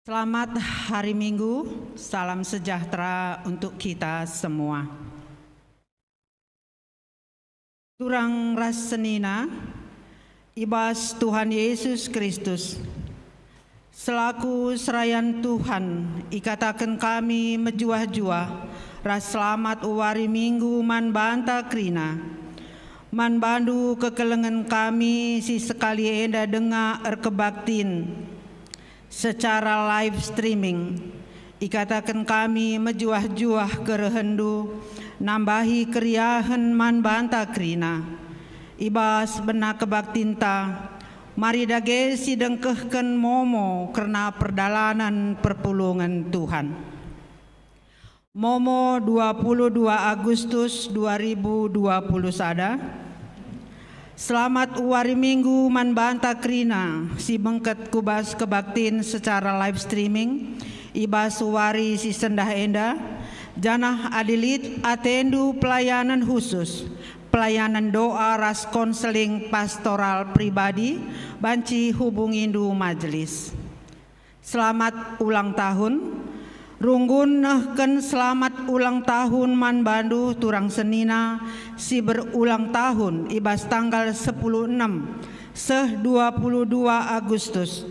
Selamat hari Minggu, salam sejahtera untuk kita semua. Turang ras senina, ibas Tuhan Yesus Kristus. Selaku serayan Tuhan, ikatakan kami mejuah-juah, ras selamat uwari Minggu man banta krina. Man bandu kekelengan kami si sekali enda dengar erkebaktin. Secara live streaming, ikatakan kami mejuah-juah kerehendu, nambahi keriahan man banta krina. Ibas benak kebaktinta, mari dage sidengkehken momo karena perdalanan perpulungan Tuhan. Momo 22 Agustus 2020 sada. Selamat uwari Minggu man banta krina si bengket kubas kebaktin secara live streaming ibas uwari si sendah enda janah adilit atendu pelayanan khusus pelayanan doa ras konseling pastoral pribadi banci hubungindu majelis. Selamat ulang tahun. Runggun nehken selamat ulang tahun man bandu turang senina si berulang tahun ibas tanggal 10/6 seh 22 Agustus.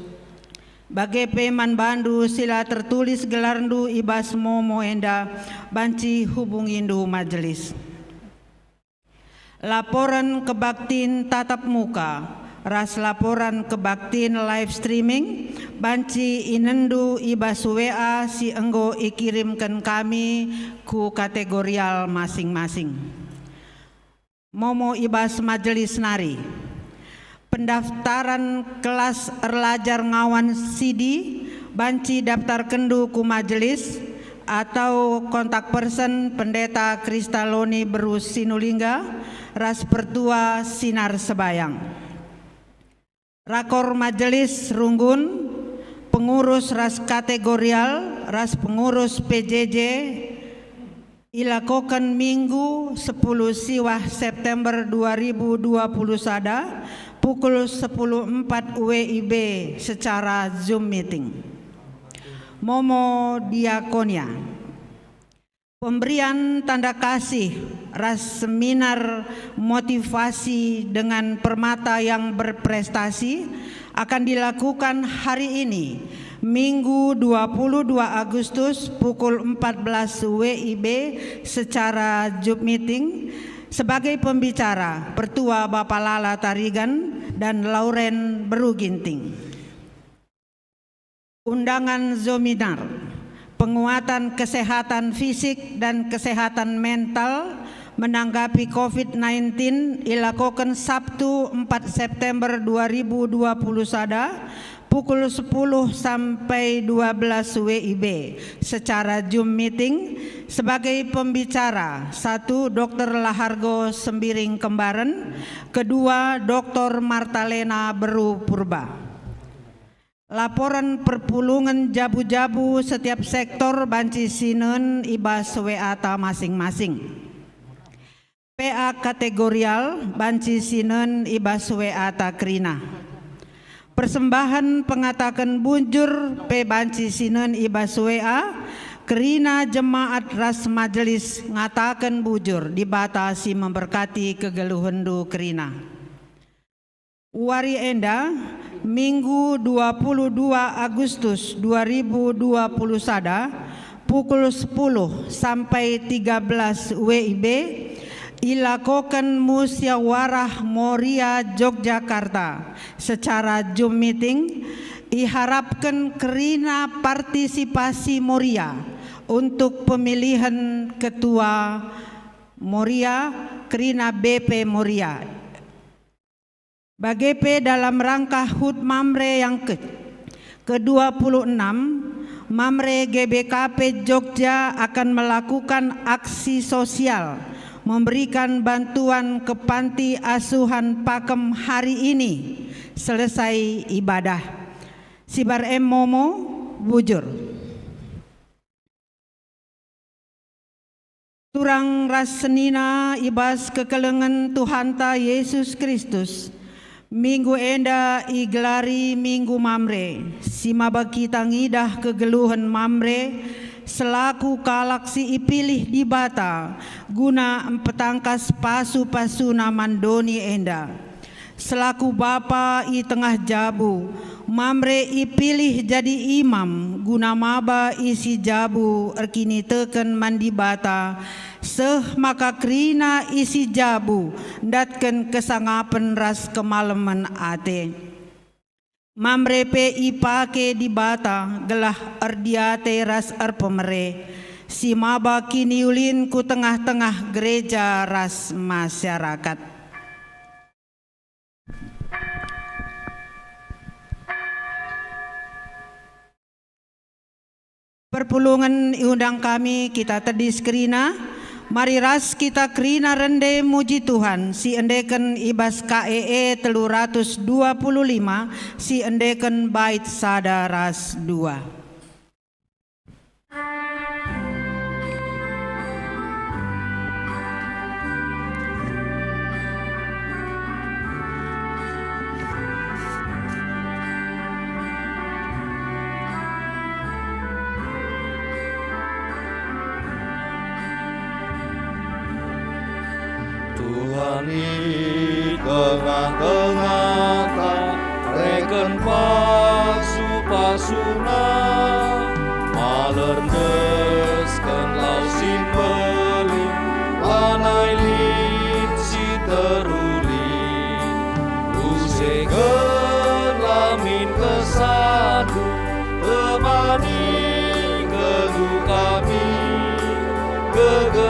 Bage pe man bandu sila tertulis gelarndu ibas momo enda banci hubungindu majelis. Laporan kebaktin tatap muka ras laporan kebaktin live streaming banci inendu ibas WA si enggo ikirimkan kami ku kategorial masing-masing. Momo ibas majelis nari. Pendaftaran kelas erlajar ngawan sidi banci daftar kendu ku majelis atau kontak person Pendeta Kristaloni Berus Sinulingga ras Pertua Sinar Sebayang. Rakor majelis runggun pengurus ras kategorial ras pengurus PJJ ilakokan Minggu 10 siwah September 2020 sada pukul 10.04 WIB secara Zoom meeting. Momo diakonia. Pemberian tanda kasih ras seminar motivasi dengan permata yang berprestasi akan dilakukan hari ini Minggu 22 Agustus pukul 14 WIB secara Zoom meeting. Sebagai pembicara Pertua Bapak Lala Tarigan dan Lauren Beruginting. Undangan seminar penguatan kesehatan fisik dan kesehatan mental menanggapi COVID-19 ilakokan Sabtu 4 September 2020 sada pukul 10 sampai 12 WIB secara Zoom meeting. Sebagai pembicara 1 Dr. Lahargo Sembiring Kembaran, kedua Dr. Martalena Beru Purba. Laporan perpulungan jabu-jabu setiap sektor banci sinen ibas WA masing-masing. PA kategorial banci sinen ibas WA krina. Persembahan pengatakan bunjur P banci sinen ibas WA kerina jemaat ras majelis ngatakan bujur dibatasi memberkati kegeluhendu kerina. Wari enda Minggu 22 Agustus 2020 sada pukul 10 sampai 13 WIB ilakokan musyawarah Moria Yogyakarta secara Zoom meeting. Iharapkan kerina partisipasi Moria untuk pemilihan ketua Moria kerina BP Moria. Bagepe dalam rangka HUT Mamre yang ke-26, Mamre GBKP Jogja akan melakukan aksi sosial memberikan bantuan ke panti asuhan Pakem hari ini selesai ibadah. Sibar M Momo bujur. Turang ras senina ibas kekelengan Tuhanta Yesus Kristus. Minggu enda igelari Minggu Mamre, si maba kita ngidah kegeluhan Mamre, selaku kalak si ipilih di bata, guna empetangkas pasu-pasuna mandoni enda. Selaku bapa i tengah jabu, Mamre ipilih jadi imam, guna maba isi jabu erkini teken mandi bata, seh maka krina isi jabu datken kesangapen ras kemaleman ate. Mamre pe ipake di bata gelah erdiate ras erpemere, si maba kini ulin ku tengah-tengah gereja ras masyarakat. Perpulungan undang kami kita tedis krina, mari ras kita krina rende muji Tuhan, si endeken ibas KEE 325, si endeken bait sada ras 2. Tuhan di tengah-tengah reken pasu-pasuna, malerndes-ken lausin beling, lanai lin si teruling, usegen lamin kesadu, temani geluh kami, kami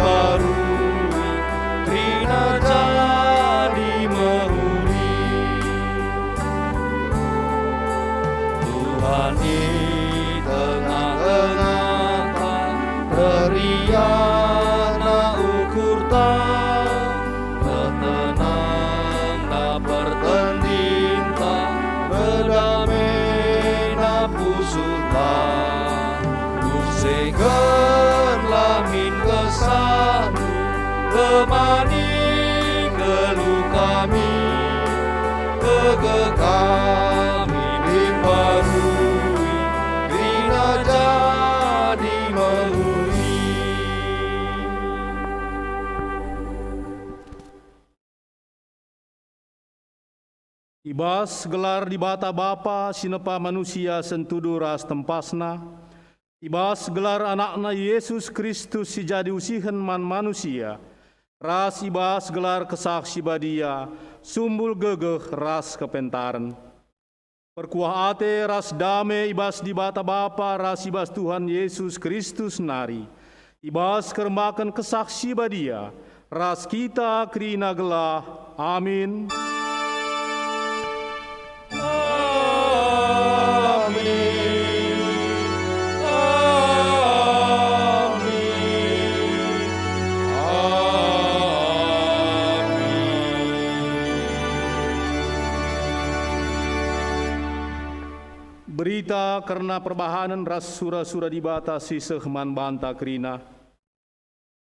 barui, trina jadi mehuri. Tuhan di tengah-tengah teriana ukur tenang na pertendinta, berdamai na pusuta, usegen lamin kesanu, temani geluh kami, kami dimbarui, rina jadi mehuri. Ibas gelar di bata bapa sinepa manusia sentudu ras tempasna, ibas gelar anakna Yesus Kristus si jadi usihen man manusia, ras ibas gelar kesaksi badia, sumbul gegeh ras kepentaran. Perkuah ate ras dame ibas di bata bapa ras ibas Tuhan Yesus Kristus nari, ibas kermakan kesaksi badia, ras kita krina gelah, amin. Berita karena perbahanan ras sura-sura di bata si sehman banta krina.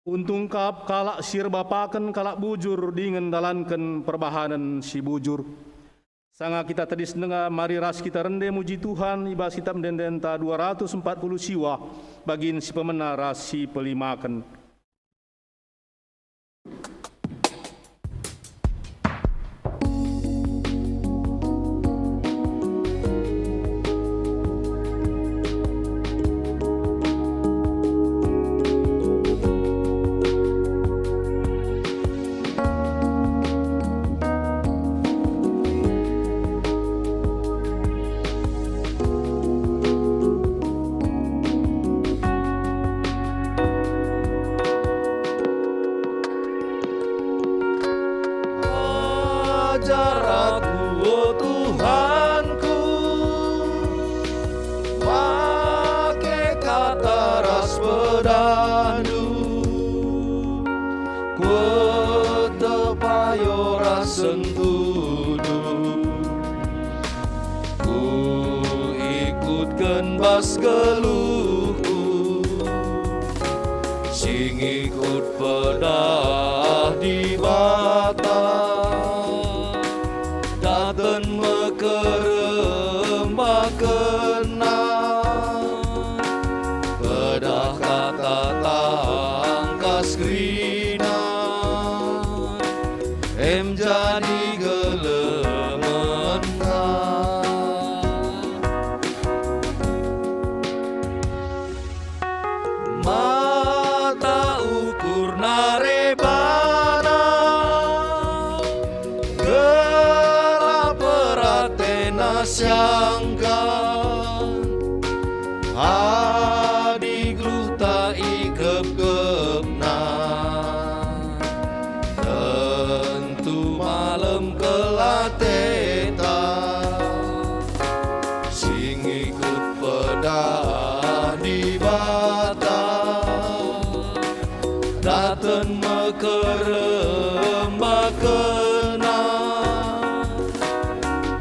Untung kap kalak sir bapaken kalak bujur dengan dalanken perbahanan si bujur. Sanga kita tadi sendenga mari ras kita rende muji Tuhan ibas kita mendendenta 240 siwa bagin si pemena ras si pelimaken. Bas geluhku sing ikut pedah di bata makena pedah kata tangkas krina em jadi gelemena mata ukur narebana gelap peratena syangga adi gluta ikep-kepna tentu malam kelateta sing ikut pedah di bata daten mekerem makena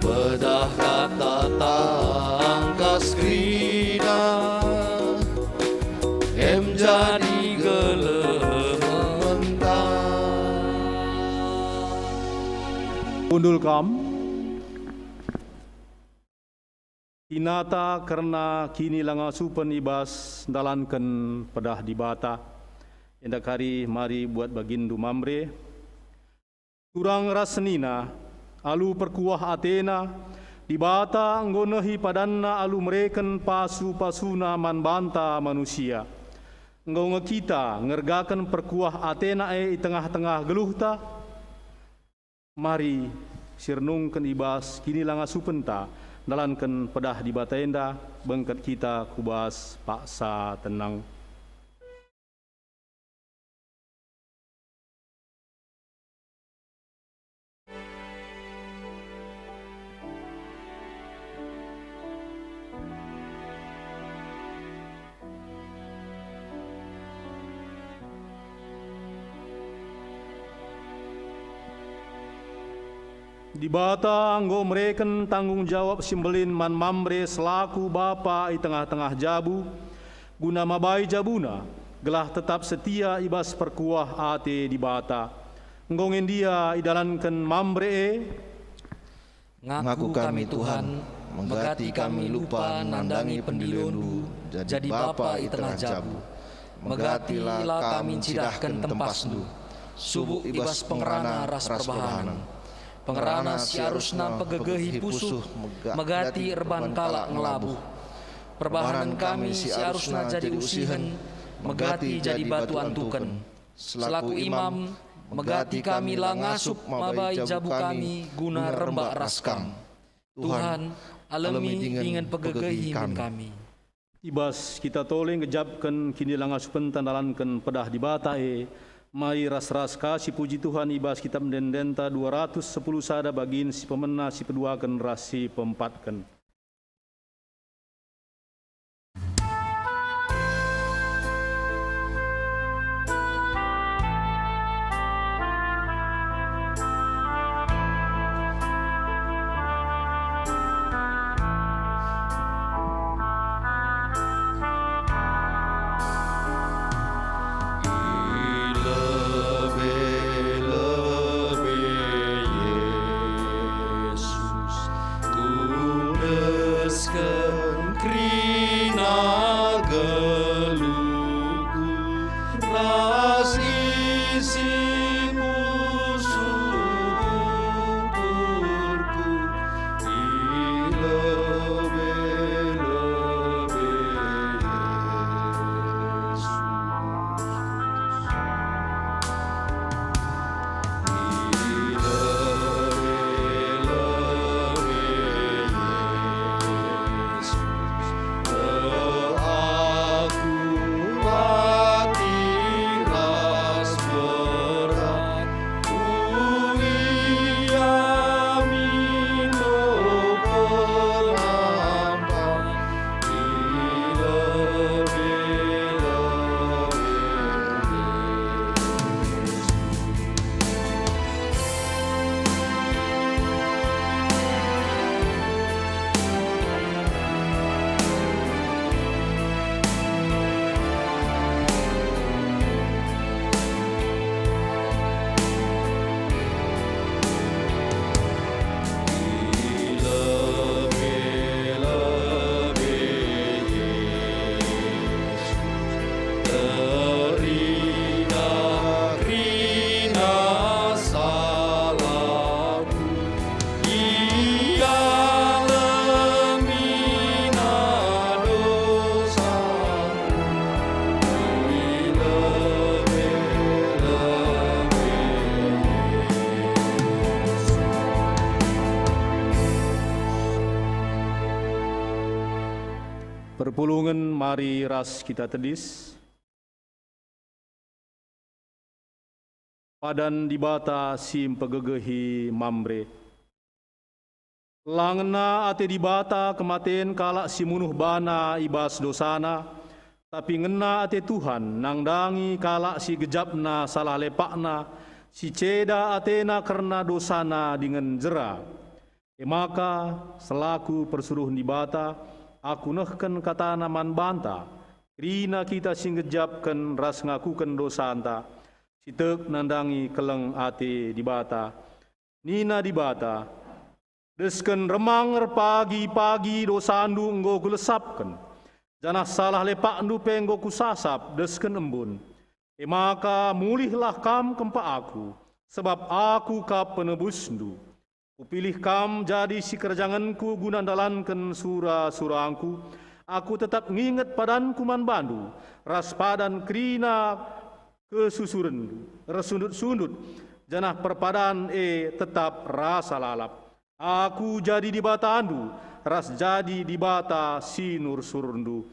pedah kata tangkas krina em jadi gelemena Undul kam Inata karena kini langa supen ibas dalankan pedah di bata endak hari mari buat bagindu mamre turang rasnina alu perkuah Athena di bata nggonehi padanna alu mereken pasu-pasuna man banta manusia engkau ngekita ngergakan perkuah Athena i tengah-tengah geluhta mari sirnungkan ibas kini langa supenta dalankan pedah di bata enda bengket kita kubas paksa tenang. Di bata anggo mereken tanggung jawab simbelin man mamre selaku bapa i tengah-tengah jabu guna mabai jabuna gelah tetap setia ibas perkuah ate di bata ngongen dia idalankan mamre ngaku kami Tuhan megati kami lupa nandangi pendiliondu jadi bapa i tengah jabu megatilah kami cidahkan tempasdu subuh ibas pengerana ras perbahanan pengerana siarusna pegegehi pusuh megati erban kalak ngelabuh perbahanan kami siarusna jadi usihen megati jadi batu antuken selaku imam megati kami lah ngasup mabai jabu kami guna rembak raskam Tuhan alami dengan pegegehi kami ibas kita toleng ngejabkan kini langa supentan dalankan pedah di bata mai ras-ras kasih puji Tuhan ibas kita mendendenta 210 sada bagin si pemena si peduakan ras si pempatkan. Ku Perpulungan mari ras kita tedis. Padan dibata sim pegegehi mambre. Langena ate dibata kematen kalak si munuh bana ibas dosana. Tapi ngena ate Tuhan nangdangi kalak si gejapna salah lepakna. Si ceda atena karena dosana dengan jera. Maka selaku persuruh dibata. Aku nehken kata naman banta. Rina kita sing gejapken ras ngakuken dosanta. Sitek nandangi keleng ate dibata. Nina dibata. Desken remang pagi-pagi dosandu enggo kulesapken. Janah salah lepakndu penggo kusasap desken embun. Maka mulihlah kam kempa aku. Sebab aku ka penebusndu. Kupilih kam jadi si kerjanganku guna dalanken sura-surangku. Aku tetap nginget padanku man bandu. Ras padan krina kesusurendu. Resundut-sundut. Janah perpadan tetap rasa lalap. Aku jadi dibata andu. Ras jadi dibata si nur surundu.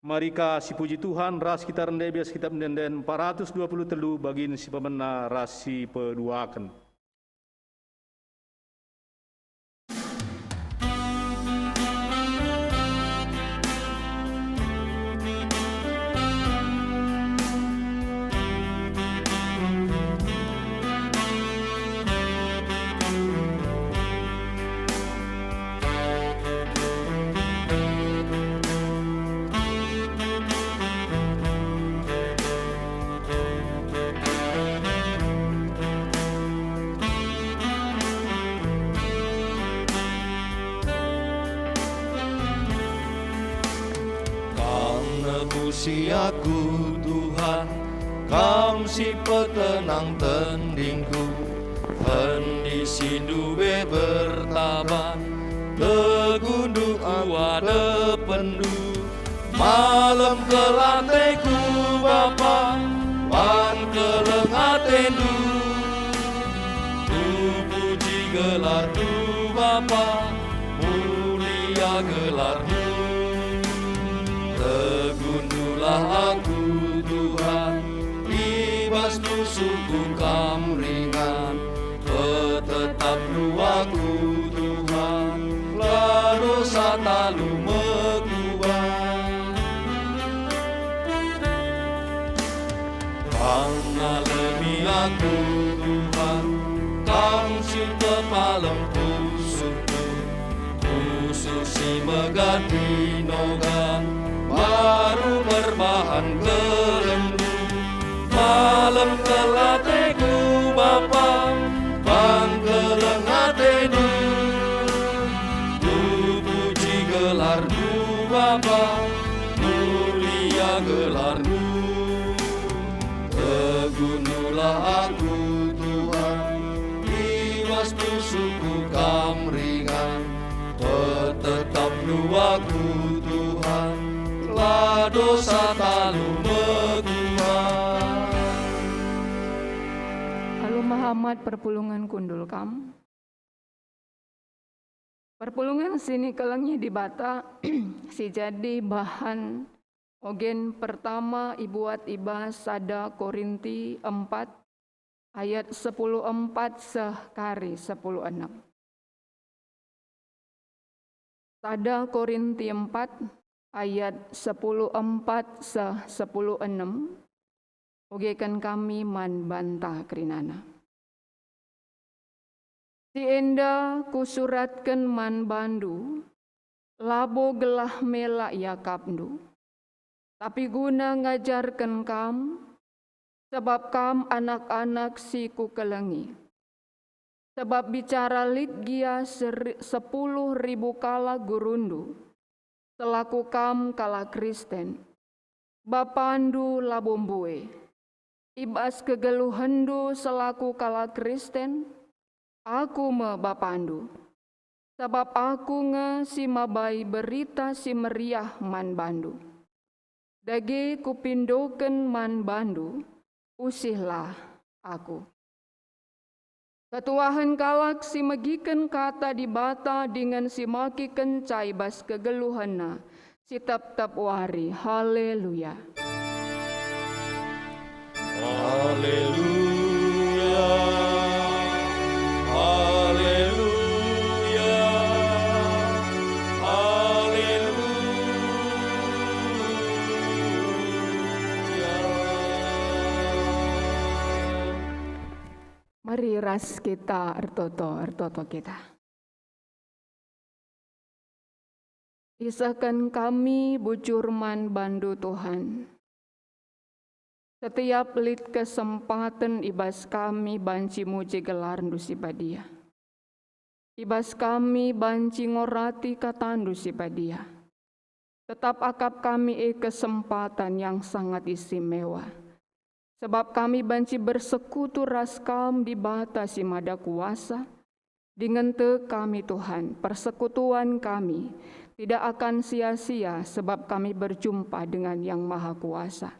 Marika si puji Tuhan ras kita rendai bias kitab menden 420 telu bagin si pemena ras si peduaken. Si aku Tuhan, Kam si petenang tendingku, hendi sinduwe bertaban, tegunduk ada pendu, malam kelateku Bapa, pan keleng atendu, ku puji gelarmu Bapa, mulia gelarmu. Tegundulah aku Tuhan, ibas musuhku kam ringan, tetap lu aku Tuhan, lah dosa talu mekuat. Pangalemi aku Tuhan, kam si kepalem pusuhku, pusuh si megati nogan, baru berbahan kelendu. Malam kelateku Bapa, pangkeleng atenu, ku puji gelarmu Bapa, mulia gelarmu. Tegundulah aku Tuhan, ibas musuhku kam ringan, tetap lu aku Tuhan, lah dosa talu mekuat. Lalu Muhammad perpulungan kundul kam. Perpulungan sini kelengnya dibata si jadi bahan ogen pertama ibuat ibas sada Korinti 4 ayat 10:4 sekari 10:6. Sada Korinti 4 ayat 10:4 10:6. Ogekan kami man bantah kerinana. Si enda kusuratkan man bandu, labo gelah mela yakapndu. Tapi guna ngajarkan kam, sebab kam anak-anak si kukelengi. Sebab bicara litgia 10.000 kala gurundu, selaku kam kala Kristen, bapandu labombue, ibas kegeluhendu selaku kala Kristen, aku me bapandu, sebab aku nge si mabai berita si meriah man bandu. Dage kupindoken man bandu, usihlah aku. Ketuahan kalak si megiken kata dibata dengan si maki kencai bas kegeluhana, sitap-tap wari. Haleluya. Haleluya, haleluya, haleluya. Mari ras kita ertoto kita. Isahkan kami bujurman bandu Tuhan. Setiap lit kesempatan ibas kami banci muji gelar dusi badia. Ibas kami banci ngorati katandu si badia. Tetap akap kami kesempatan yang sangat istimewa. Sebab kami banci bersekutu raskam di batasi mada kuasa. Dengan te kami Tuhan, persekutuan kami tidak akan sia-sia sebab kami berjumpa dengan yang maha kuasa.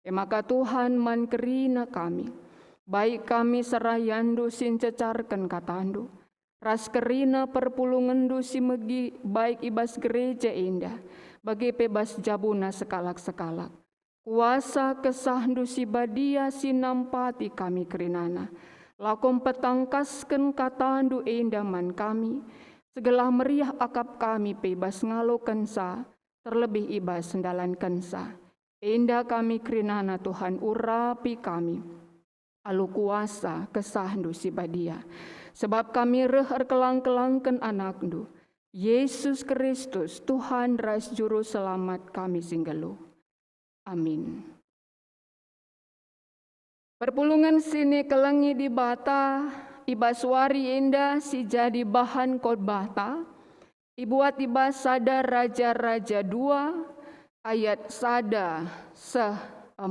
Maka Tuhan man kerina kami, baik kami serayandu sin cecarkan katandu, ras kerina perpulungandu si megi baik ibas gereja indah, bagi bebas jabuna sekalak-sekalak. Kuasa kesahdu si badia sinampati kami kerinana, lakom petangkasken katandu indaman kami, segala meriah akap kami bebas ngalokan sa, terlebih ibas sendalankan sa. Indah kami kerinana Tuhan urapi kami, alu kuasa kesahdu si badia. Sebab kami reher kelang-kelangkan anakdu, Yesus Kristus Tuhan ras juru selamat kami singgelu. Amin. Perpulungan sini kelengi di bata, ibaswari indah si jadi bahan khotbah, ibuat ibas sada Raja-Raja 2, ayat sada 4.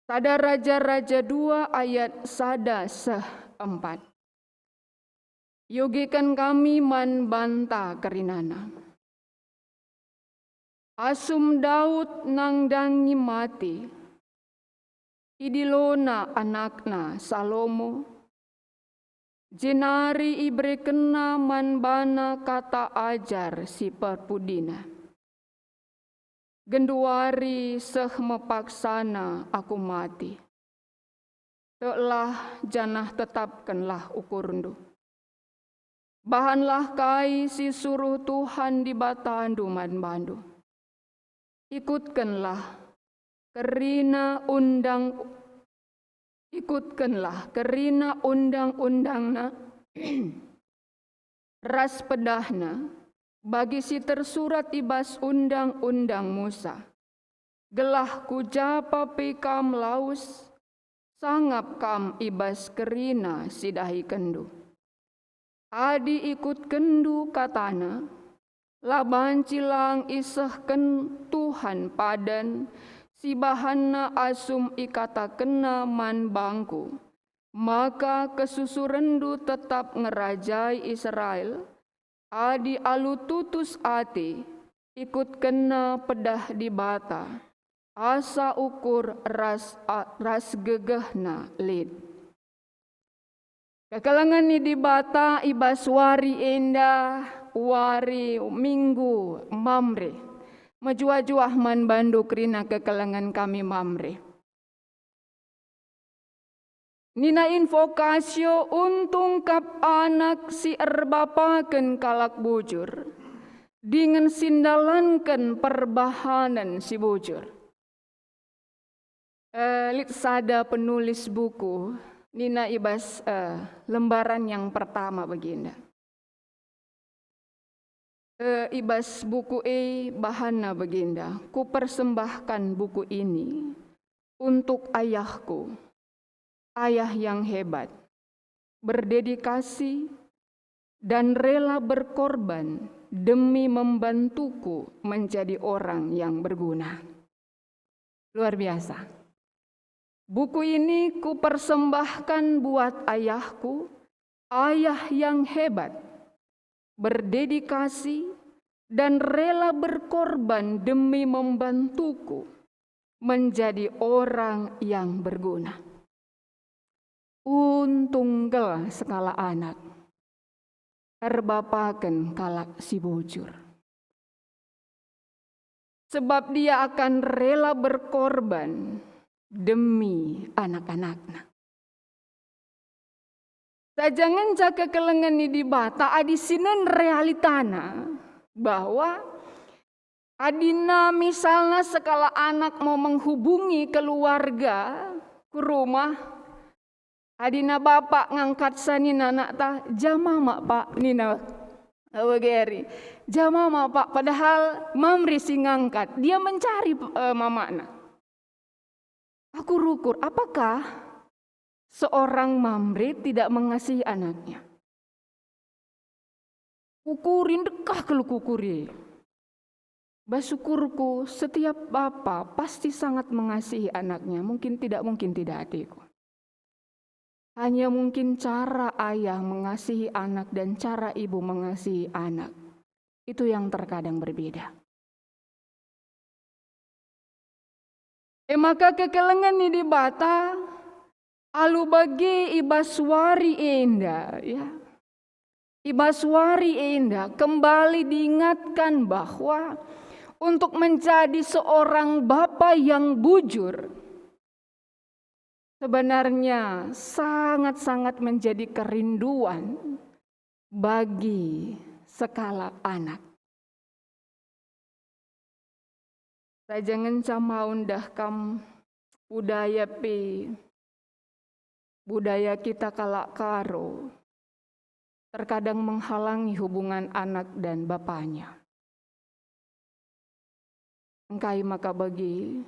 Sada Raja-Raja 2 ayat sada 4. Yogikan kami man banta kerinana. Asum Daud nang dangi mati. Idilona anakna Salomo. Jenari ibre kena man bana kata ajar si perpudina. Genduari seh mepaksana aku mati. Telah janah tetapkanlah ukurndu. Bahanlah kai si suruh Tuhan di batandu man bandu. Ikutkanlah kerina undang-undangna ras pedahna bagi si tersurat ibas undang-undang Musa. Gelah kujapa pikam laus, sangap kam ibas kerina sidahi kendu. Adi ikut kendu katana, laban cilang isehken Tuhan padan, si bahanna asum ikata kena man bangku. Maka kesusurendu tetap ngerajai Israel, adi alu tutus ati, ikut kena pedah di bata, asa ukur ras gegehna lid. Kekalangan ni di bata ibas wari endah, wari minggu mamre. Majua-juah man bandu kerina kekalangan kami mamre. Nina invokasio untung kap anak si erbapaken kalak bujur. Dengan sindalankan perbahanan si bujur. Lit sada penulis buku, Nina ibas lembaran yang pertama baginda. Ibas buku bahana baginda, ku persembahkan buku ini untuk ayahku, ayah yang hebat, berdedikasi dan rela berkorban demi membantuku menjadi orang yang berguna. Luar biasa. Buku ini ku persembahkan buat ayahku, ayah yang hebat, berdedikasi dan rela berkorban demi membantuku menjadi orang yang berguna. Untunggal skala anak, terbapaken kalak si bujur. sebab dia akan rela berkorban demi anak-anaknya. Sajangan jaga kelengan di bata adi sinen realitana bahwa adina misalnya sekala anak mau menghubungi keluarga ke rumah, adina bapak ngangkat sanina anak ta jamama pak nina awageri jamama pak, padahal mamri si ngangkat dia mencari mamana. Aku rukur, apakah seorang mamre tidak mengasihi anaknya? Kukurin dekah kalau kukuri. Basukurku, setiap bapak pasti sangat mengasihi anaknya. Mungkin tidak adikku. Hanya mungkin cara ayah mengasihi anak dan cara ibu mengasihi anak. Itu yang terkadang berbeda. Maka kekelengan ini bata alu bagi ibaswari enda ya. Ibaswari enda kembali diingatkan bahwa untuk menjadi seorang bapa yang bujur sebenarnya sangat-sangat menjadi kerinduan bagi sekala anak. Sajangan camaun dah kam budaya kita kalak karo terkadang menghalangi hubungan anak dan bapaknya. Engkai maka bagi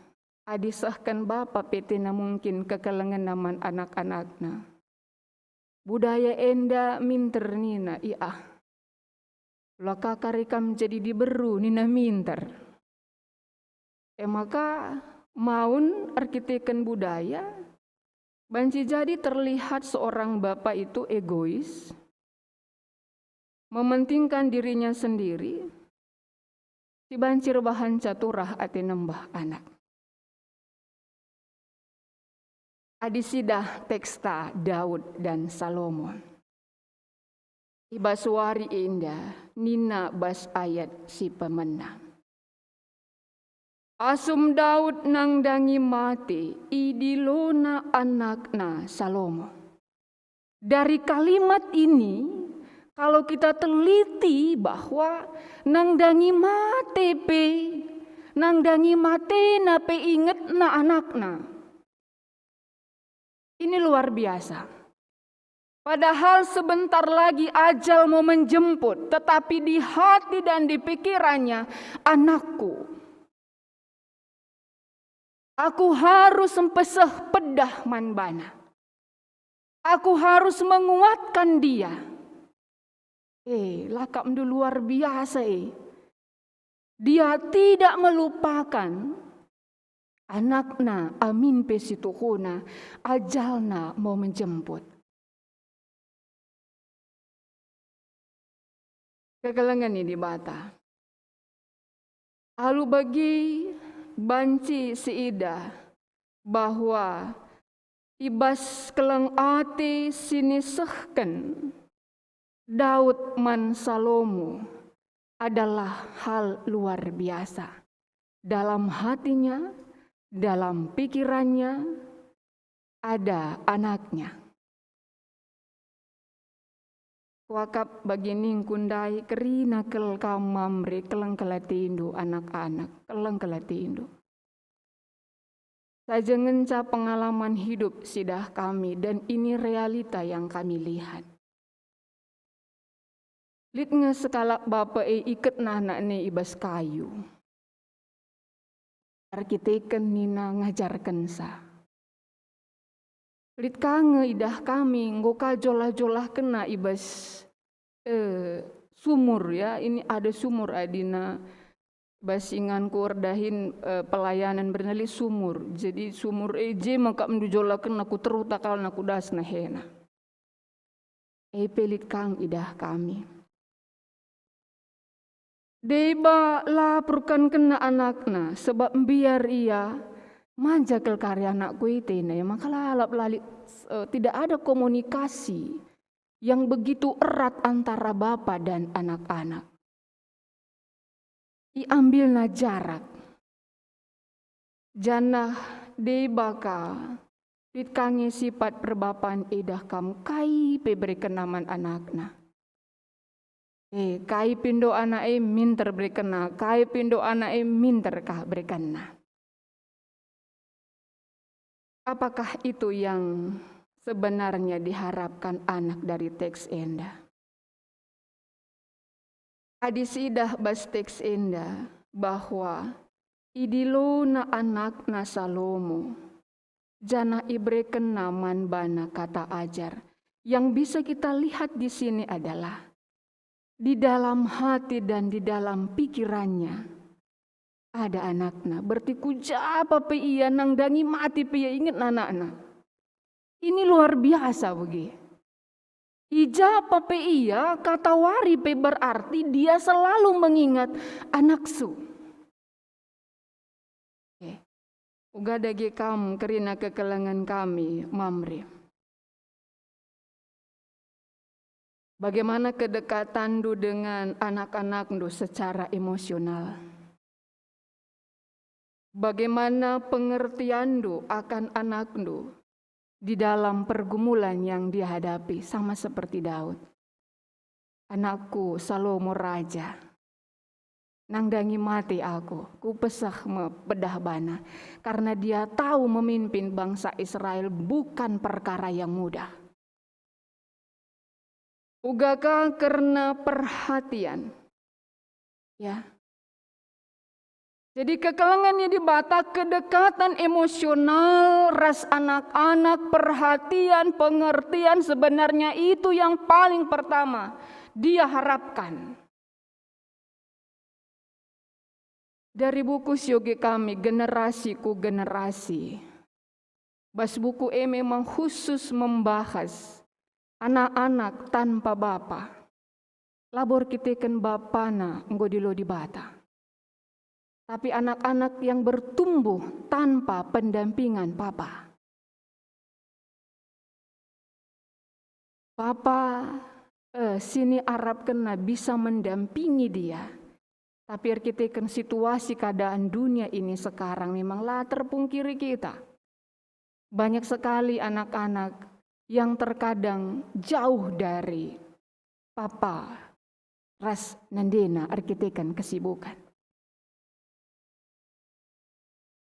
adisahkan bapa petina mungkin kekelengan naman anak-anakna. Budaya enda minter nina iya. Laka karikam jadi diberu nina minter. Maka maun arkiteken budaya banci jadi terlihat seorang bapak itu egois, mementingkan dirinya sendiri, si bancir bahan caturah ati nembah anak. Adisidah teksta Daud dan Salomon. Ibaswari indah nina bas ayat si pemenang. Asum Daud nang dangi mati idilona anakna Salomo. Dari kalimat ini kalau kita teliti bahwa nang dangi mate pe nang dangi mate na pe inget na anakna. Ini luar biasa. Padahal sebentar lagi ajal mau menjemput, tetapi di hati dan di pikirannya, anakku. Aku harus empeseh pedah manbana. Aku harus menguatkan dia. Lakap mdu luar biasa. Dia tidak melupakan anakna amin pesituhuna ajalna mau menjemput. Kekelengan ini bata. Alu bagi banci siida bahwa ibas keleng ati sinisehken Daud man Salomo adalah hal luar biasa. Dalam hatinya, dalam pikirannya ada anaknya. Wakap bagi ning kundai kerina kel kamamre keleng kelatindu anak-anak keleng kelatindu. Saja ngenca pengalaman hidup sidah kami dan ini realita yang kami lihat. Litnge sekala bapa iket nanak ne ibas kayu. Arkiteken nina ngajarkan sa. Lit kange idah kami ngoka jolah-jolah kena ibas sumur ya. Ini ada sumur adina basingan kurdahin pelayanan bernali sumur. Jadi sumur eje maka mendujolah kena ku terutakal naku das nahena. Pelit kang idah kami. Deba lapurkan kena anakna sebab biar ia manja kel karya anakku itu ya maka lalap lali tidak ada komunikasi yang begitu erat antara bapa dan anak-anak. Iambilna jarak. Janah debaka ditkange sifat perbapaan edah kam kai beri kenaman anakna. Kai pindo anak minter beri kena, kai pindo anak minter kah beri kena. Apakah itu yang sebenarnya diharapkan anak dari teks enda? Adisidah bas teks enda bahwa idilo na anak na Salomo, jana ibre kenaman bana kata ajar. Yang bisa kita lihat di sini adalah di dalam hati dan di dalam pikirannya ada anakna. Berarti kujapa pe iya nang dangi mati pe iya inget anakna. Ini luar biasa begi. Ijapa pe iya kata wari pe berarti dia selalu mengingat anaksu. Uga dagi kamu kerina kekelangan kami mamri. Bagaimana kedekatan du dengan anak-anak du secara emosional? Bagaimana pengertian du akan anak du di dalam pergumulan yang dihadapi sama seperti Daud. Anakku Salomo raja, nangdangi mati aku, ku pesah bedah bana, karena dia tahu memimpin bangsa Israel bukan perkara yang mudah. Ugaka karena perhatian, ya. Jadi kekelangannya dibata kedekatan emosional, ras anak-anak, perhatian, pengertian sebenarnya itu yang paling pertama dia harapkan. Dari buku Syoge kami, generasi ku generasi. Bas buku memang khusus membahas anak-anak tanpa bapa. Labor kitekan bapana enggo dilo dibata. Tapi anak-anak yang bertumbuh tanpa pendampingan papa. Papa sini Arab kena bisa mendampingi dia. Tapi kita kan situasi keadaan dunia ini sekarang memanglah terpungkiri kita. Banyak sekali anak-anak yang terkadang jauh dari papa, ras nandena arkitekan kesibukan.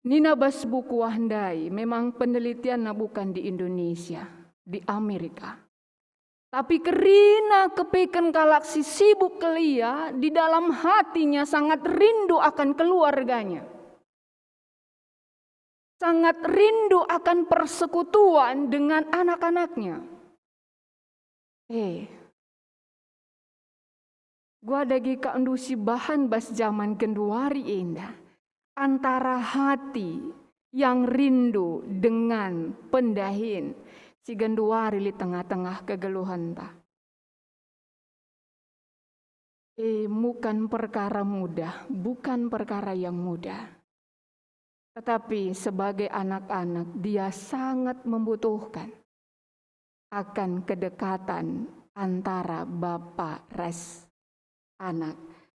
Nina bas buku wahandai, memang penelitiannya bukan di Indonesia, di Amerika. Tapi kerina kepikan galaksi sibuk kelia, di dalam hatinya sangat rindu akan keluarganya. Sangat rindu akan persekutuan dengan anak-anaknya. Gua dagi kaundusi bahan bas zaman kenduari indah. Antara hati yang rindu dengan pendahin si genduari di tengah-tengah kegeluhan ta. Bukan perkara mudah, bukan perkara yang mudah. Tetapi sebagai anak-anak dia sangat membutuhkan akan kedekatan antara bapa res anak.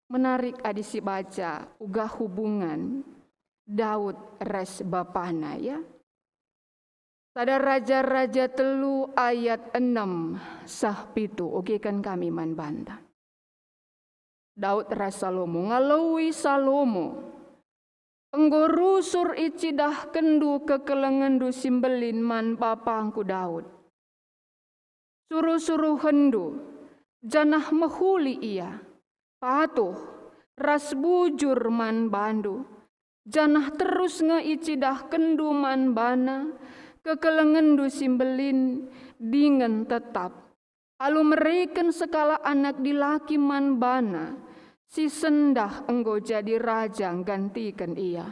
Menarik adisi baca uga hubungan Daud res bapana ya. Pada Raja-Raja telu ayat 6 sah pitu oke kan kami man banta. Daud res Salomo ngalawi Salomo enggorusur icidah kendu kekelengan du simbelin man papangku Daud. Suruh-suruh hendu janah mehuli ia. Patuh, ras bujur man bandu, janah terus ngeicidah kendu man bana, kekelengan du simbelin dengan tetap. Alu mereken sekala anak dilaki man bana, si sendah enggo jadi raja gantikan ia.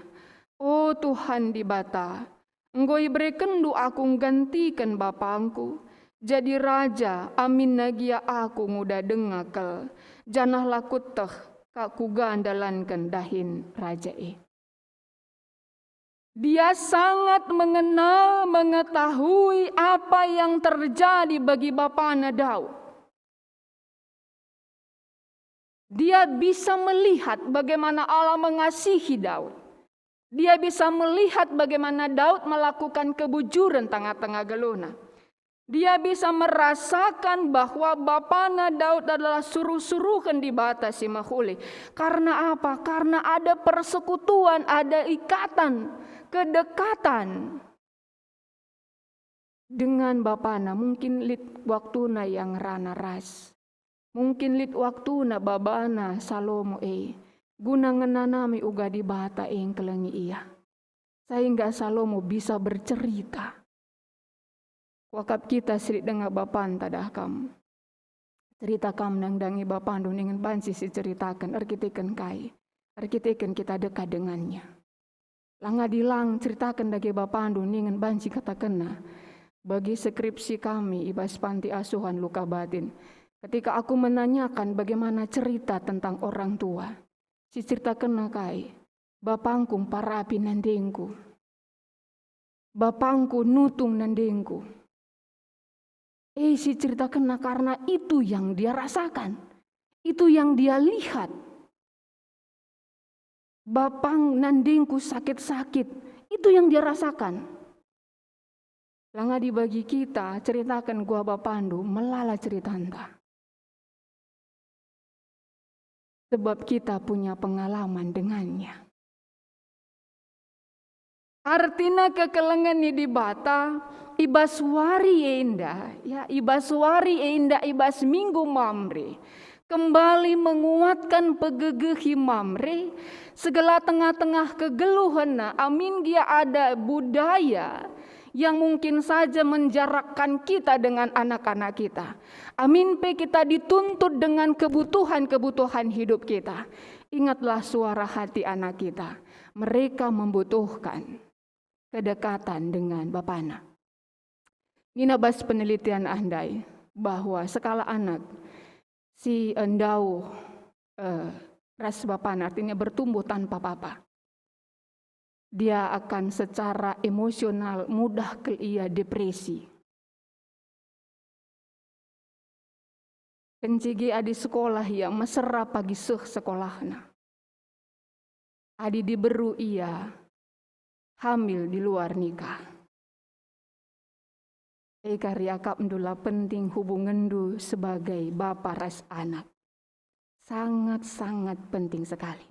Oh Tuhan di bata, enggo ibrekan du aku gantikan bapangku, jadi raja amin nagia aku nguda dengakel. Janah lakut teh kaku gandalankan dahin raja Dia sangat mengenal, mengetahui apa yang terjadi bagi bapana Daud. Dia bisa melihat bagaimana Allah mengasihi Daud. Dia bisa melihat bagaimana Daud melakukan kebujuran tengah-tengah geluna. Dia bisa merasakan bahwa bapana Daud adalah suruh-suruhan dibatasi mahuli. Karena apa? Karena ada persekutuan, ada ikatan, kedekatan dengan bapana. Mungkin lit waktuna yang rana ras. Mungkin lit waktuna babana Salomo guna ngenanami uga dibata yang kelengi ia. Sehingga Salomo bisa bercerita. Wakap kita sirik dengan bapan tadah kamu. Cerita kamu nangdangi bapan dengan bansi si ceritakan. Arkitekan kai. Arkitekan kita dekat dengannya. Langa dilang ceritakan dagi bapan dengan bansi kata kena. Bagi skripsi kami ibas panti asuhan luka batin. Ketika aku menanyakan bagaimana cerita tentang orang tua. Si cerita kena kai. Bapangku parapi nandengku. Bapangku nutung nandengku. Si cerita kena karena itu yang dia rasakan. Itu yang dia lihat. Bapang nandingku sakit-sakit. Itu yang dia rasakan. Langa dibagi kita ceritakan gua bapandu melala cerita anda. Sebab kita punya pengalaman dengannya. Artinya kekelengan ini di bata, ibas wari enda, ya ibas wari enda, ibas minggu mamre, kembali menguatkan pegegehi mamre, segala tengah-tengah kegeluhan, amin dia ada budaya yang mungkin saja menjarakkan kita dengan anak-anak kita. Amin pe kita dituntut dengan kebutuhan-kebutuhan hidup kita. Ingatlah suara hati anak kita, mereka membutuhkan kedekatan dengan bapana. Nina bas penelitian andai bahwa skala anak si endau ras bapana artinya bertumbuh tanpa papa. Dia akan secara emosional mudah ke ia depresi. Kencigi adi sekolah yang mesra pagi sekolahna. Adi diberu ia hamil di luar nikah. Karya kap ndula penting hubungan du sebagai bapa ras anak. Sangat-sangat penting sekali.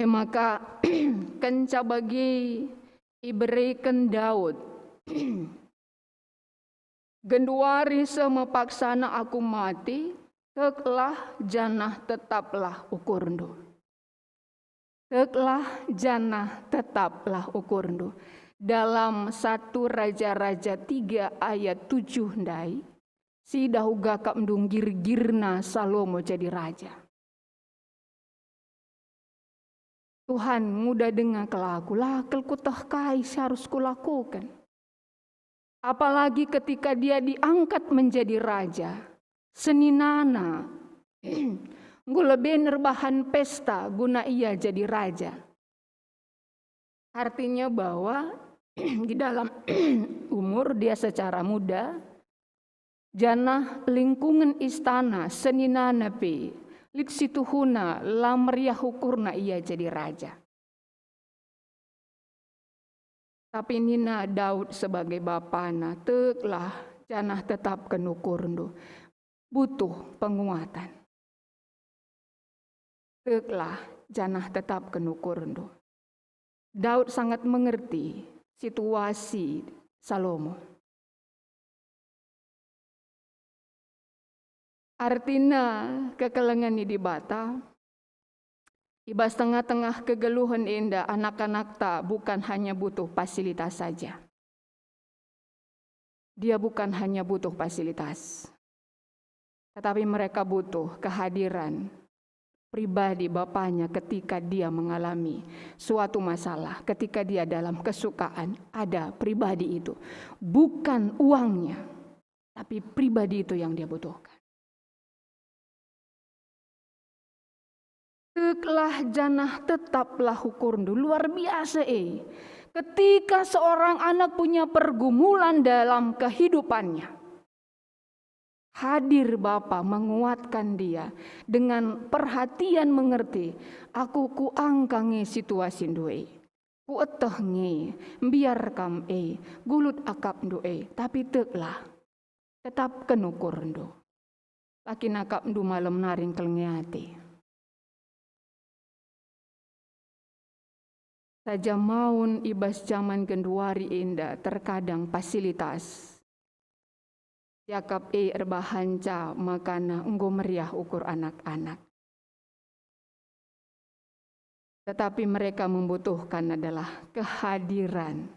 Maka kenca bagi iberikan Daud. Genduari semepaksana aku mati, teklah janah tetaplah ukurndu. Teklah janah tetaplah ukurndu. Dalam 1 Raja-Raja 3 ayat 7 ndai, si dahuga kap mdung girna Salomo jadi raja. Tuhan mudah dengar kelaku, lakel kutah kai harus kulakukan. Apalagi ketika dia diangkat menjadi raja, seninana, lebih nerbahan pesta guna ia jadi raja. Artinya bahwa di dalam umur dia secara muda, janah lingkungan istana seninana pe, lik situhuna lamriah hukurna ia jadi raja. Tapi nina Daud sebagai bapana teklah janah tetap kenukurndu. Butuh penguatan. Teklah janah tetap kenukurndu. Daud sangat mengerti situasi Salomo. Artinya kekelengan ini dibata, ibas tengah-tengah kegeluhan indah anak-anak tak bukan hanya butuh fasilitas saja. Dia bukan hanya butuh fasilitas, tetapi mereka butuh kehadiran pribadi bapaknya ketika dia mengalami suatu masalah, ketika dia dalam kesukaan, ada pribadi itu. Bukan uangnya, tapi pribadi itu yang dia butuhkan. Teklah janah tetaplah hukurndu. Luar biasa ketika seorang anak punya pergumulan dalam kehidupannya, Hadir Bapa menguatkan dia dengan perhatian mengerti. Aku kuangkangi situasi doe. Ku eteh nge, biar kam gulut akap doe. Tapi teklah, tetap kenukur do. Laki nakap do malam naring kelngiati. Saja maun ibas zaman genduari indah terkadang fasilitas. Yakap erbahanca makana enggo meriah ukur anak-anak. Tetapi mereka membutuhkan adalah kehadiran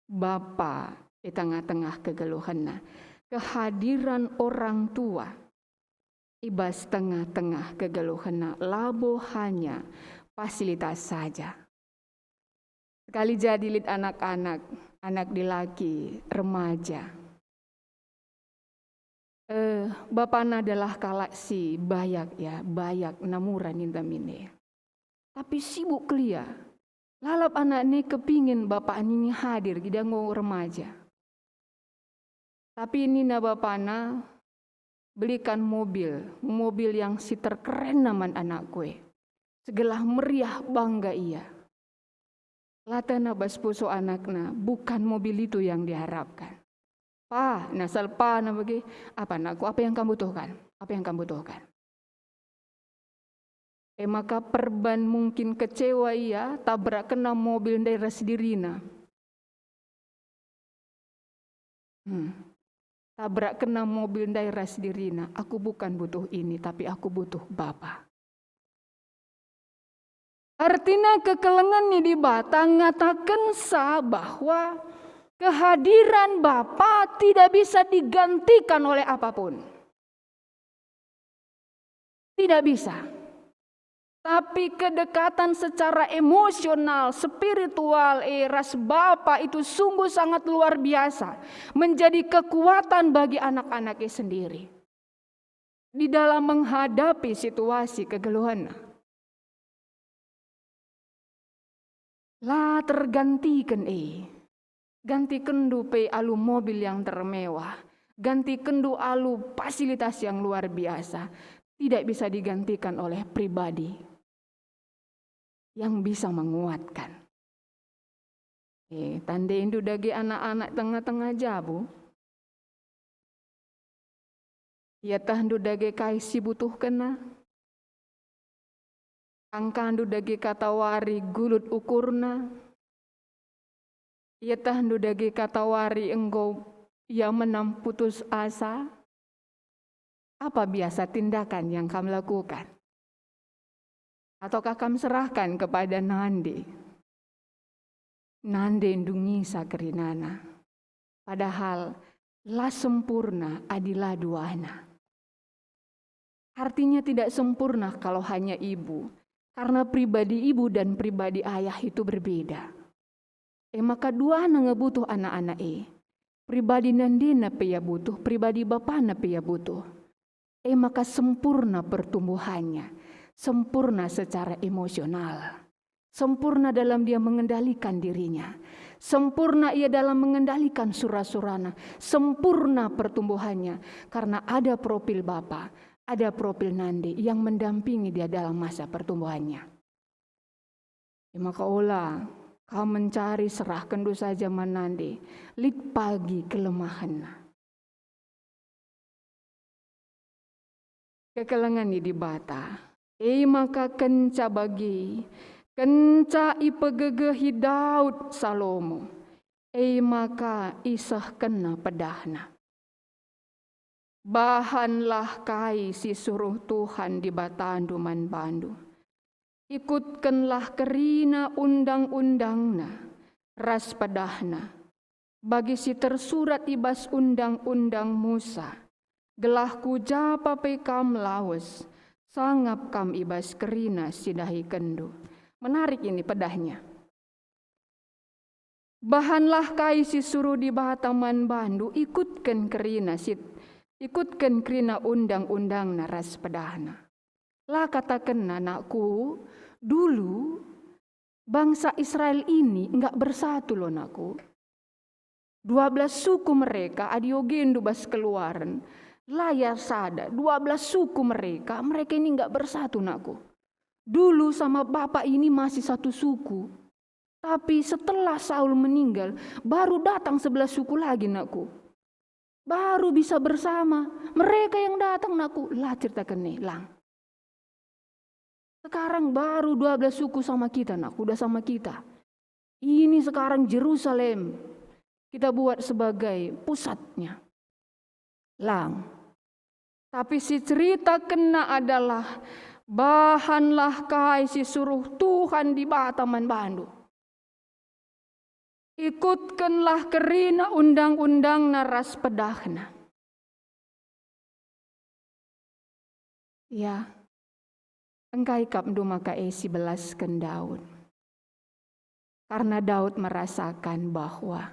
Bapa di tengah-tengah kegeluhanna. Kehadiran orang tua ibas tengah-tengah kegeluhanna. Labo hanya fasilitas saja. Sekali jadi lid anak-anak, anak dilaki, remaja. Bapana adalah kalaksi bayak namuran intamine. Tapi sibuk kelia. Lalap anak ini kepingin bapak ini hadir gidango remaja. Tapi ini na bapana belikan mobil yang si terkeren naman anak kue. Segelah meriah bangga ia. Latana baspuso anakna bukan mobil itu yang diharapkan. Pa, nasal pa na bagi apa anakku, apa yang kamu butuhkan? Apa yang kamu butuhkan? Maka perban mungkin kecewa ia tabrak kena mobil daerah sedirina. Tabrak kena mobil daerah sedirina. Aku bukan butuh ini, tapi aku butuh Bapa. Artinya kekelengannya di batang ngatakan bahwa kehadiran Bapa tidak bisa digantikan oleh apapun. Tidak bisa. Tapi kedekatan secara emosional, spiritual, ras Bapa itu sungguh sangat luar biasa. Menjadi kekuatan bagi anak-anaknya sendiri. Di dalam menghadapi situasi kegeluhan. Lah tergantikan ganti kendu alu mobil yang termewah, ganti kendu alu fasilitas yang luar biasa, tidak bisa digantikan oleh pribadi yang bisa menguatkan. Tanda indu dagi anak-anak tengah-tengah jabu, ya tahandu dagi kaisi butuh kena, angkandu dagi katawari gulut ukurna. Ia tahandu dagi katawari engkau ia menam putus asa. Apa biasa tindakan yang kamu lakukan? Ataukah kamu serahkan kepada Nande? Nande ndungi sakrinana. Padahal la sempurna adilah duana. Artinya tidak sempurna kalau hanya ibu. Karena pribadi ibu dan pribadi ayah itu berbeda. Maka dua ngebutuh anak-anak pribadi nandina pe ya butuh, pribadi bapana pe ya butuh. Maka sempurna pertumbuhannya, sempurna secara emosional, sempurna dalam dia mengendalikan dirinya, sempurna ia dalam mengendalikan surah-surana, sempurna pertumbuhannya karena ada profil Bapa, ada profil Nandi yang mendampingi dia dalam masa pertumbuhannya. Maka olah kau mencari serahkan do saja manande, lit pagi kelemahan. Kekelengan di bata, maka kenca bagi, kenca ipegegehi Daud Salomo, maka isah kena pedahna. Bahanlah kai si suruh Tuhan di batandu man bandu. Ikutkanlah kerina undang-undangna, ras padahna. Bagi si tersurat ibas undang-undang Musa, gelah kujapa pe kam lawas, sangap kam ibas kerina sidahi kendu. Menarik ini pedahnya. Bahanlah kai si suruh di bataman bandu, ikutkan kerina undang-undangna ras padahna. Lah katakan anakku, dulu bangsa Israel ini enggak bersatu loh anakku. 12 suku mereka, adiogendu bas keluaran. Layar sada, 12 suku mereka ini nggak bersatu nakku. Dulu sama bapak ini masih satu suku. Tapi setelah Saul meninggal, baru datang 11 suku lagi nakku. Baru bisa bersama. Mereka yang datang nakku, lah ceritakan nih, lang. Sekarang baru 12 suku sama kita nakku, udah sama kita. Ini sekarang Yerusalem kita buat sebagai pusatnya. Lang. Tapi si cerita kena adalah bahanlah kai si suruh Tuhan di Bataman Bandu. Ikutkanlah kerina undang-undang naras pedahna. Ya, engkai kapdu maka esi belaskan Daud. Karena Daud merasakan bahwa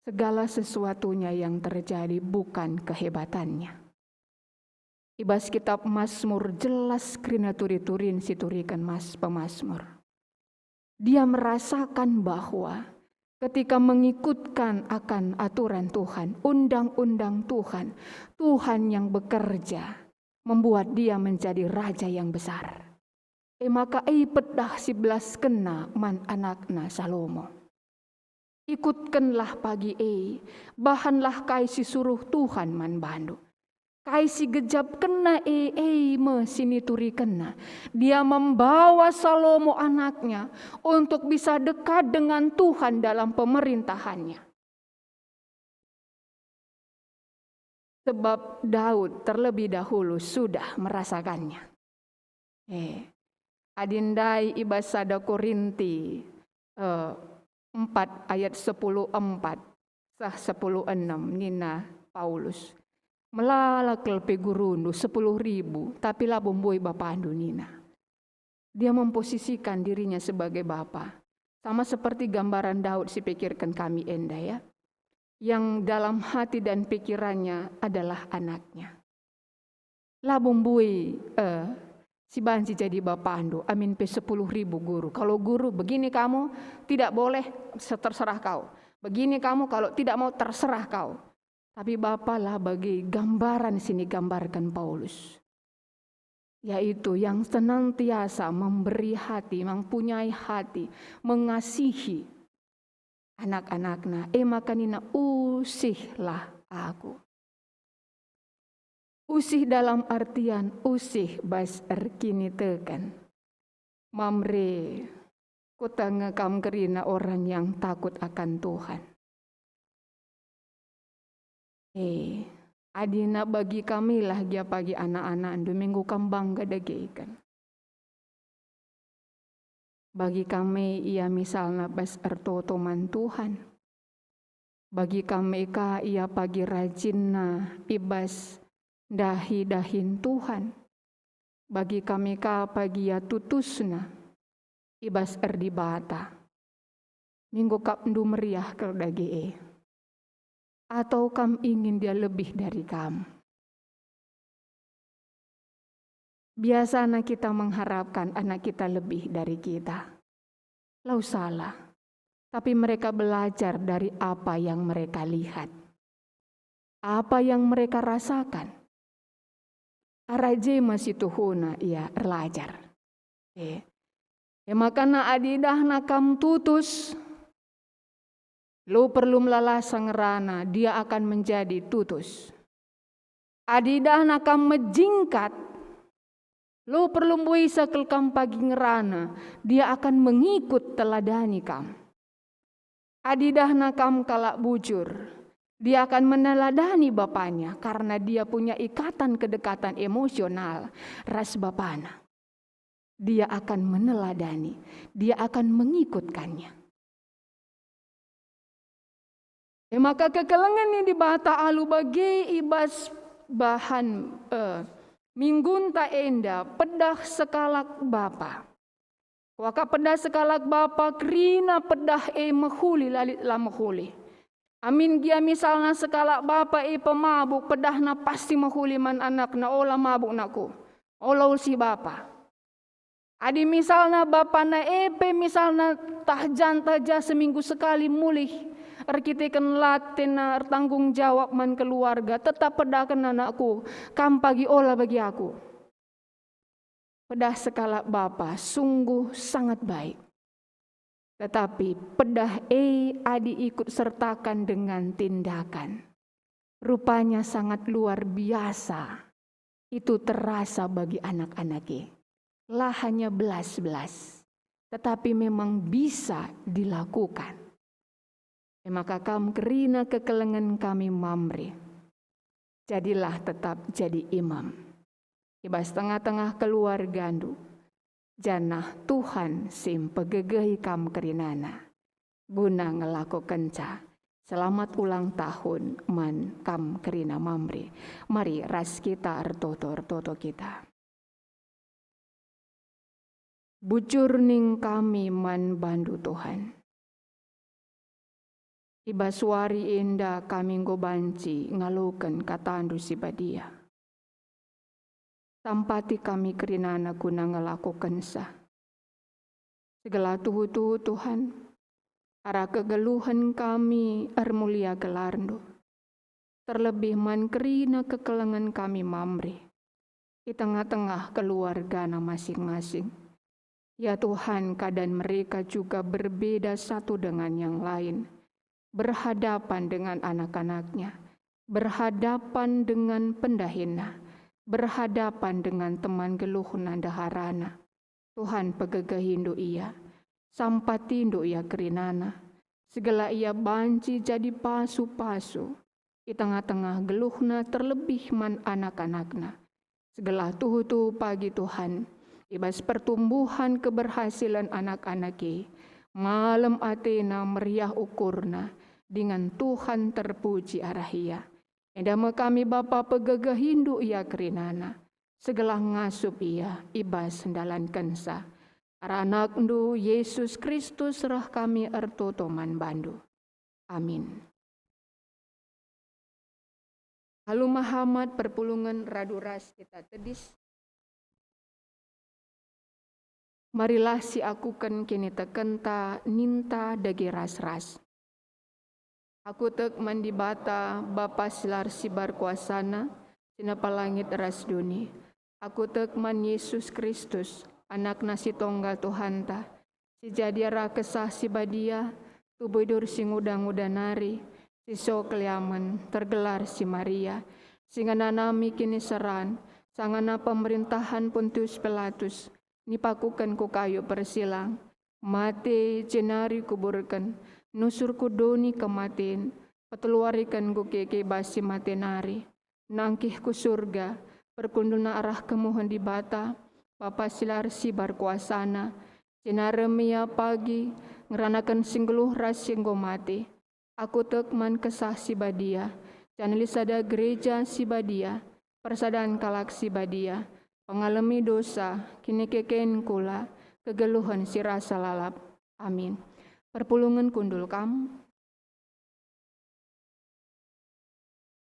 segala sesuatunya yang terjadi bukan kehebatannya. Ibas kitab Mazmur jelas krina turi-turin siturikan mas pemazmur. Dia merasakan bahwa ketika mengikutkan akan aturan Tuhan, undang-undang Tuhan, Tuhan yang bekerja membuat dia menjadi raja yang besar. Maka pedah 11 kena man anakna Salomo. Ikutkanlah pagi bahanlah kai si suruh Tuhan man bandu. Kai si gejap kena me sini turi kena. Dia membawa Salomo anaknya untuk bisa dekat dengan Tuhan dalam pemerintahannya. Sebab Daud terlebih dahulu sudah merasakannya. Adindai ibasada Korinti 4 ayat 10:4 sah 10:6 Nina Paulus. Melalakal pegurundu 10.000 tapi lah bomboi bapa andu Nina. Dia memposisikan dirinya sebagai bapa. Sama seperti gambaran Daud pikirkan kami enda ya. Yang dalam hati dan pikirannya adalah anaknya. Lah bomboi si banci jadi bapa andu. Amin pe 10.000 guru. Kalau guru begini kamu tidak boleh terserah kau. Begini kamu kalau tidak mau terserah kau. Tapi Bapa lah bagi gambaran sini gambarkan Paulus. Yaitu yang senantiasa memberi hati, mempunyai hati, mengasihi anak-anaknya. Makanina usihlah aku. Usih dalam artian usih bas erkini tekan. Mamre kota ngekam kerina orang yang takut akan Tuhan. Adina bagi kami lah dia pagi anak-anak minggu kambang gada ikan. Bagi kami ia misalnya bas ertotoman Tuhan. Bagi kami ia pagi rajinna ibas dahi-dahin Tuhan. Bagi kami pagi ya tutusna ibas erdibata. Minggu kapndu meriah kerdagi atau kam ingin dia lebih dari kamu? Biasanya kita mengharapkan anak kita lebih dari kita. Lau salah. Tapi mereka belajar dari apa yang mereka lihat. Apa yang mereka rasakan. Araje masih tuhuna ia belajar. Makana adidah nakam tutus. Lo perlu melalasang rana, dia akan menjadi tutus. Adidah nakam menjingkat, lo perlu buisa kelkam pagi ngerana, dia akan mengikut teladani kam. Adidah nakam kalak bujur, dia akan meneladani bapaknya karena dia punya ikatan kedekatan emosional ras bapana. Dia akan meneladani, dia akan mengikutkannya. Maka kekelengan ini dibata alu bagi ibas bahan minggunta enda pedah sekalak bapa. Waka pedah sekalak bapa krina pedah mehuli lalit la mehuli. Amin gia misalnya sekalak bapa pemabuk pedahna pasti mehuli man anak na olah mabuk naku. Olah si bapa. Adi misalnya bapa na misalnya tahjan seminggu sekali mulih. Arkiteken latena tanggung jawab man keluarga, tetap pedakan anakku, kam pagi olah bagi aku. Pedah sekala Bapa sungguh sangat baik. Tetapi pedah adi ikut sertakan dengan tindakan. Rupanya sangat luar biasa. Itu terasa bagi anak-anaknya. Lah hanya belas-belas. Tetapi memang bisa dilakukan. Maka kam kerina kekelengan kami mamre. Jadilah tetap jadi imam. Ibas tengah-tengah keluarga andu. Janah Tuhan sim pegegehi kam kerinana. Guna ngelakukan ca. Selamat ulang tahun man kam kerina mamre. Mari ras kita ertoto kita. Bujur ning kami man bandu Tuhan. Iba suari indah kami nggo banci ngalukan katandu si badia. Tampati kami kerinana guna ngelakukan sah. Segala tuhu-tuhu Tuhan, ara kegeluhan kami ermulia gelarndo. Terlebih man kerina kekelengan kami mamre. Di tengah-tengah keluarga masing-masing. Ya Tuhan, keadaan mereka juga berbeda satu dengan yang lain. Berhadapan dengan anak-anaknya. Berhadapan dengan pendahina. Berhadapan dengan teman geluh nanda harana. Tuhan pegegahindu ia. Sampatindu ia kerinana. Segala ia banci jadi pasu-pasu. Di tengah-tengah geluhna terlebih man anak-anakna. Segala tuhu-tuhu pagi Tuhan. Ibas pertumbuhan keberhasilan anak-anaknya. Malam atena meriah ukurna. Dengan Tuhan terpuji arahia. Edama kami Bapa pegegah Hindu ia kerinana. Segala ngasup ia ibas sendalan kensa. Aranak ndu Yesus Kristus rah kami ertotoman bandu. Amin. Halu Muhammad perpulungan raduras kita tedis. Marilah si akukan kini tekenta ninta dagi ras-ras. Aku tek mandi bata Bapa silar sibar kuasana, sinapa langit ras duni. Aku tek man Yesus Kristus, anak nasi tonggal Tuhanta, si jadiara kesah si badia, tubuidur si ngudang-udanari, si so keliaman, tergelar si Maria, singananami kini seran, sangana pemerintahan Pontius Pilatus, nipakukan ku kayu persilang, mate jenari kuburkan, nusurku doni kematin, peteluarikan gu keke basi matenari, nangkih ku surga, perkunduna arah kemuhan di bata, Bapa silar sibar kuasana, jenaremia pagi, ngeranakan singgeluh ras singgo mati, aku tekman kesah si badia, janlisada gereja si badia, persadaan kalak si badia, pengalami dosa, kini keken kula, kegeluhan si rasa lalap. Amin. Perpulungan kundul kam.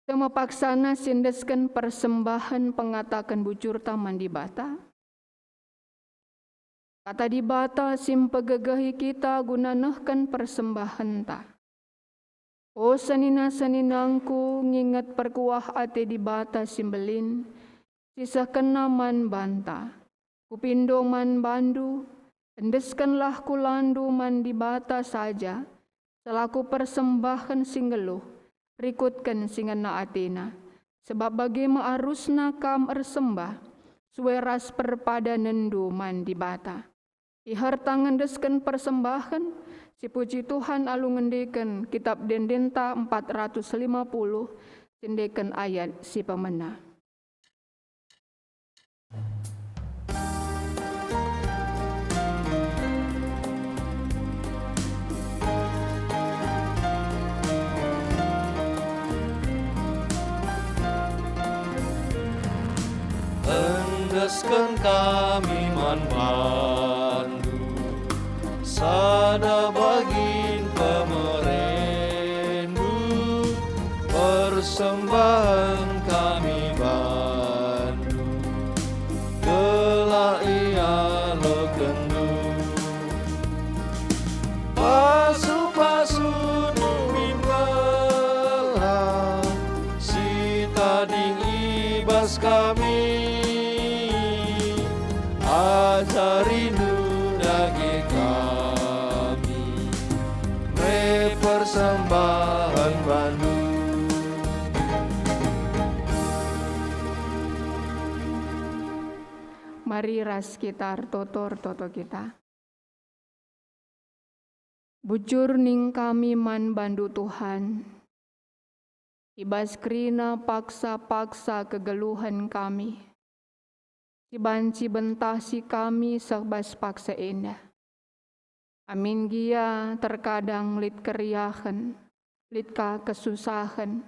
Tema paksana sindeskan persembahan pengatakan bujur taman di bata. Kata di bata sim pegegahi kita guna nehkan persembahan ta. O sanina-saninangku ngingat perkuah ate di bata simbelin. Sisa kenaman banta. Kupindo man bandu. Endeskanlah kulandu man di bata saja, selaku persembahan singgeluh, rikutkan singana atina, sebab bagi maarusna kam ersembah, sueras perpada nendu man di bata. Ihar tangan deskan persembahan, si puji Tuhan alu ngendikan kitab Dendenta 450, cendekan ayat si pemena. Endeskan kami man bandu, sada bagin pemerendu, persembahan kami bandu, gelak ia lekendu, pasu-pasu dumi ajari nunagi kami, persembahan bandu. Mari ras kita totor toto kita. Bujur ning kami man bandu Tuhan. Ibas krina paksa-paksa kegeluhan kami. Cibanci bentasi kami sebas paksa indah. Amin gia terkadang lit keriahan, lit ka kesusahan,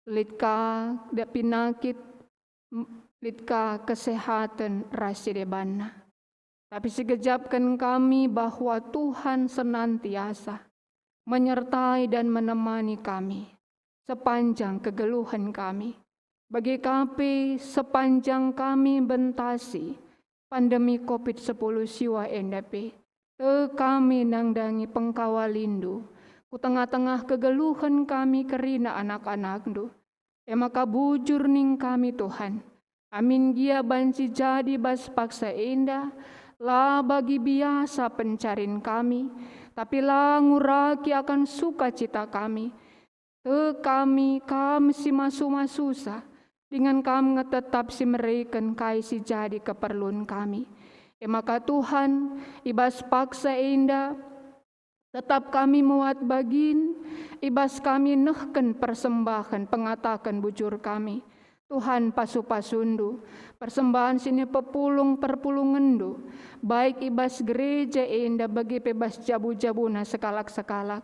lit ka pinakit, lit ka kesehatan rasi debana. Tapi segejapkan kami bahwa Tuhan senantiasa menyertai dan menemani kami sepanjang kegeluhan kami. Bagi kami sepanjang kami bentasi pandemi COVID-10 siwa endape, kami nangdangi pengkawalindu, ku tengah-tengah kegeluhan kami kerina anak-anak du. Maka bujur ning kami Tuhan, amin gia banci jadi bas paksa indah, lah bagi biasa pencarin kami, tapi lah nguraki akan sukacita kami. Kami si masu-masusa, dengan kami tetap si mereken kai si jadi keperluan kami. Maka Tuhan, ibas paksa indah, tetap kami muat bagin, ibas kami nehken persembahan pengatakan bujur kami. Tuhan pasu-pasundu, persembahan sini pepulung perpulungendu, baik ibas gereja indah bagi bebas jabu-jabuna sekalak-sekalak.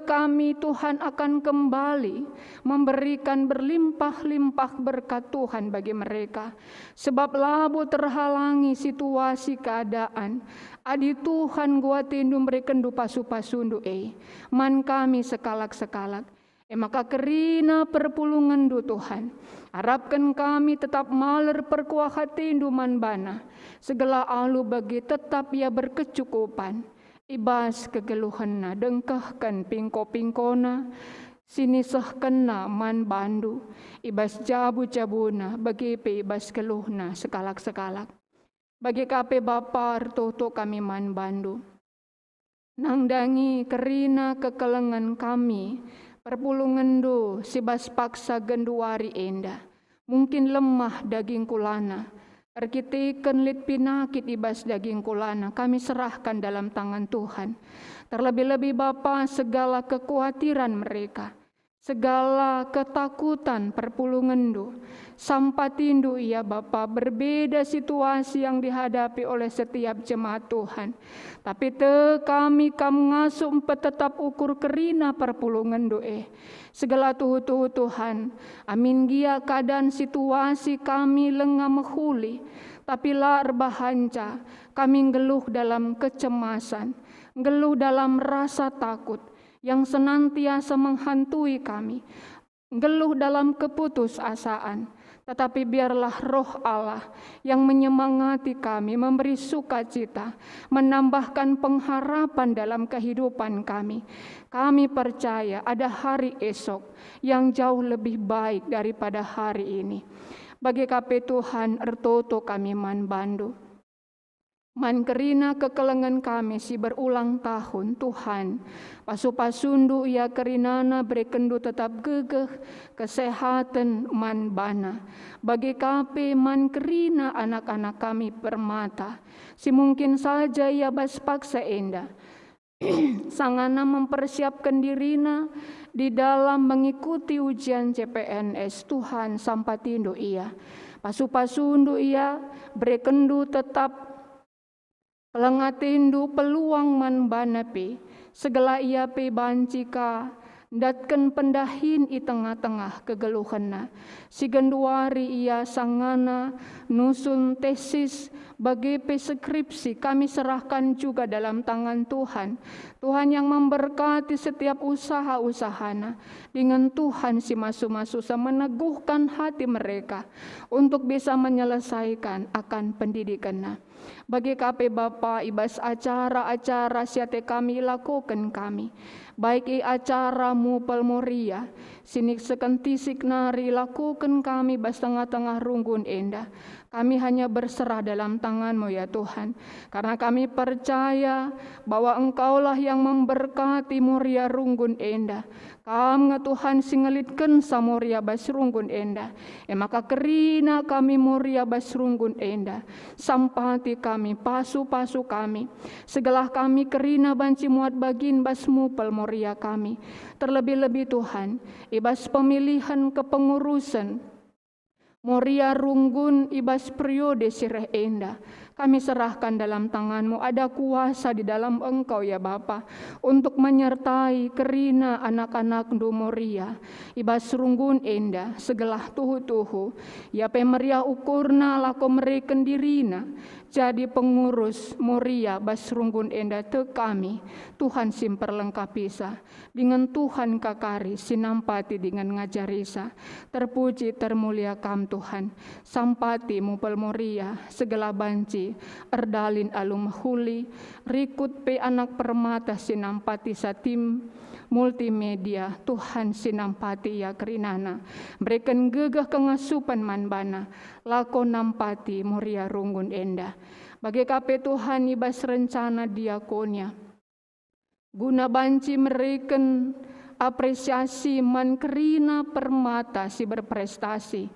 Kami Tuhan akan kembali memberikan berlimpah-limpah berkat Tuhan bagi mereka. Sebab labu terhalangi situasi keadaan. Adi Tuhan gua tindu berikan du pasu-pasundu man kami sekalak-sekalak. Maka kerina perpulungan du Tuhan, harapkan kami tetap maler perkuah hati man bana, segala alu bagi tetap ia berkecukupan, ibas kegeluhanna dengkahkan pingko-pingkona, sinisahkenna man bandu, ibas jabu-jabuna bagi ibas keluhna sekalak-sekalak. Bagi kape Bapa artoto kami man bandu, nangdangi kerina kekelengan kami, perpulungan do sibas paksa genduari endah. Mungkin lemah daging kulana. Erkitikan lit pinakit ibas daging kulana. Kami serahkan dalam tangan Tuhan. Terlebih-lebih Bapa segala kekhawatiran mereka. Segala ketakutan perpulungan do. Sampatindu ia Bapa berbeda situasi yang dihadapi oleh setiap jemaat Tuhan. Tapi kami ngasuh tetap ukur kerina perpulungan doe. Segala tuhu-tuhu Tuhan. Amin gia keadaan situasi kami lengah mehuli. Tapi lar bahanca. Kami ngeluh dalam kecemasan. Ngeluh dalam rasa takut. Yang senantiasa menghantui kami. Ngeluh dalam keputusasaan. Tetapi biarlah roh Allah yang menyemangati kami, memberi sukacita, menambahkan pengharapan dalam kehidupan kami. Kami percaya ada hari esok yang jauh lebih baik daripada hari ini. Bagi kape Tuhan ertoto kami man bandu. Man kerina kekelengan kami si berulang tahun Tuhan. Pasu-pasundu ia kerinana berekendu tetap gegeh kesehatan man bana. Bagi kape man kerina anak-anak kami permata. Si mungkin saja ia bas paksa endah. Sangana mempersiapkan dirina di dalam mengikuti ujian CPNS Tuhan sampatindo ia. Pasu-pasundu ia berekendu tetap pelengatindu peluang man banapi, segala ia pe bancika, datken pendahin i tengah-tengah kegeluhanna. Si genduari ia sangana, nusun tesis, bagi pe skripsi kami serahkan juga dalam tangan Tuhan. Tuhan yang memberkati setiap usaha-usahana. Dengan Tuhan si masu-masusa meneguhkan hati mereka untuk bisa menyelesaikan akan pendidikannya. Bagi kape Bapa ibas acara-acara siate kami lakukan kami. Baik i acara mu pelmoria, sinik sekentisik nari lakukan kami bas tengah-tengah runggun endah. Kami hanya berserah dalam tangan-Mu ya Tuhan, karena kami percaya bahwa Engkaulah yang memberkati Moria Runggun Enda. Kam Tuhan singelitkan sa Moria Basrunggun Enda. Maka kerina kami Moria Basrunggun Enda. Sampati kami, pasu-pasu kami. Segala kami kerina banci muat bagin basmu pel Moria kami. Terlebih-lebih Tuhan, ibas pemilihan kepengurusan Moria Runggun ibas periode sireh enda. Kami serahkan dalam tangan-Mu, ada kuasa di dalam Engkau ya Bapa, untuk menyertai kerina anak-anak du Moria, ibas Runggun Enda, segelah tuhu-tuhu, ya pemeria ukurna lako mereken dirina, jadi pengurus Moria bas Runggun Enda te kami, Tuhan simper lengkapisa, dengan Tuhan kakari sinampati dengan ngajarisa, terpuji termulia kam Tuhan, sampati mupel Moria, segala banci, erdalin alum huli, rikut pe anak permata sinampati satim multimedia, Tuhan sinampati ya kerinana, berikan gegah kengasupan manbana, lako nampati Moria Runggun Enda. Bagi kape Tuhan ibas rencana diakonia, guna banci mereken apresiasi man kerina permata si berprestasi.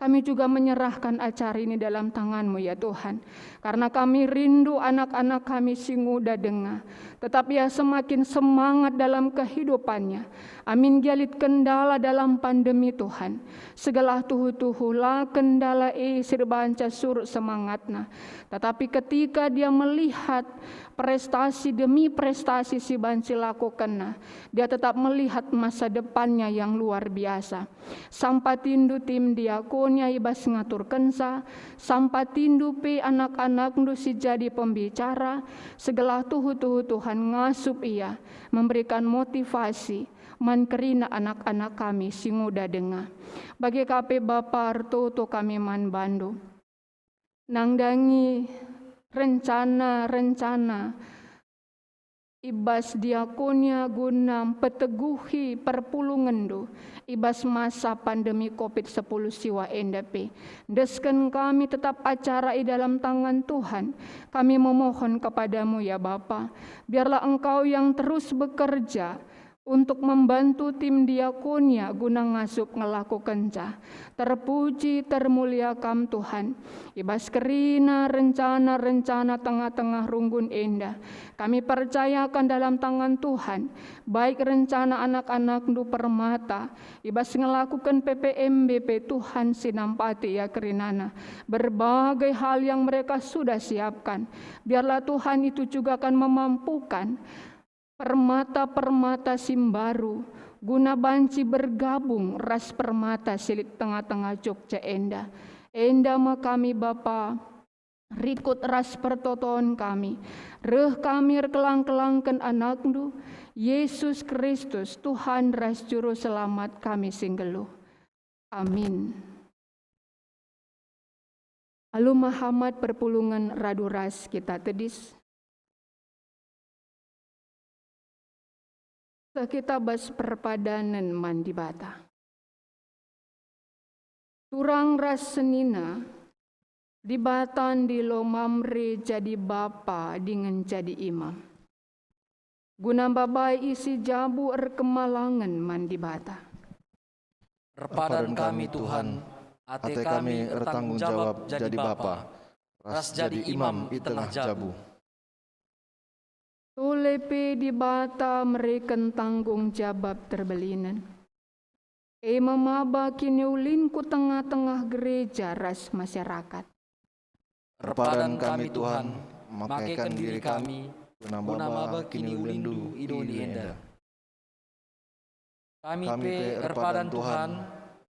Kami juga menyerahkan acara ini dalam tangan-Mu ya Tuhan. Karena kami rindu anak-anak kami singuda dengar. Tetapi ya semakin semangat dalam kehidupannya. Amin galit kendala dalam pandemi Tuhan. Segala tuhu-tuhu lah kendala sirbanca surut semangatna. Tetapi ketika dia melihat prestasi demi prestasi si banci lakukan, dia tetap melihat masa depannya yang luar biasa. Sampatindu tim diakonia ibas ngatur kensa, sampatindu pe anak-anak ndu si jadi pembicara, segala tuhu-tuhu Tuhan ngasup ia, memberikan motivasi, mankerina anak-anak kami singuda dengar. Bagi kape Bapa Artoto kami man bandu, nangdangi rencana-rencana ibas diakonia guna peteguhi perpulungan ibas masa pandemi COVID-10 siwa endape. Desken kami tetap acara di dalam tangan Tuhan. Kami memohon kepadamu ya Bapa, biarlah Engkau yang terus bekerja untuk membantu tim diakonia guna ngasup ngelakukan cah. Terpuji termulia kam Tuhan. Ibas kerina rencana-rencana tengah-tengah Runggun Enda. Kami percayakan dalam tangan Tuhan. Baik rencana anak-anak du permata. Ibas ngelakukan PPMBP Tuhan sinampati ya kerinana. Berbagai hal yang mereka sudah siapkan. Biarlah Tuhan itu juga akan memampukan permata-permata simbaru guna banci bergabung ras permata silit tengah-tengah Jogja Enda. Enda ma kami Bapa, rikut ras pertoton kami, reh kami kelang-kelangkan anakmu, Yesus Kristus Tuhan ras juru selamat kami singgelu. Amin. Alu Muhammad perpulungan radu ras kita tedis. Kita bas perpadanan mandi bata. Turang ras senina, di batan di lo mamre jadi bapa dengan jadi imam. Guna babai isi jabu kemalangan mandi bata. Repadan kami Tuhan, ate kami bertanggung jawab jadi bapa, ras jadi imam di tengah jabu. Tulepe di bata mereka tanggung jawab terbelinan. Memaba kini ulin ku tengah-tengah gereja ras masyarakat. Repadan kami Tuhan, makaikan diri kami, guna maba kini ulindu idoni enda. Kami pe repadan Tuhan,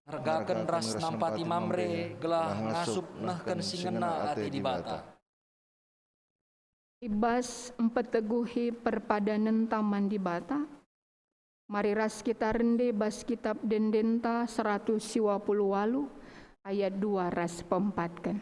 hargakan ras nampati mamre, gelah ngasup nahkan singena ate di bata. Ibas empeteguhi perpadanan taman di bata. Mari ras kita rende bas kitab Dendenta 128 ayat 2 ras pempatkan.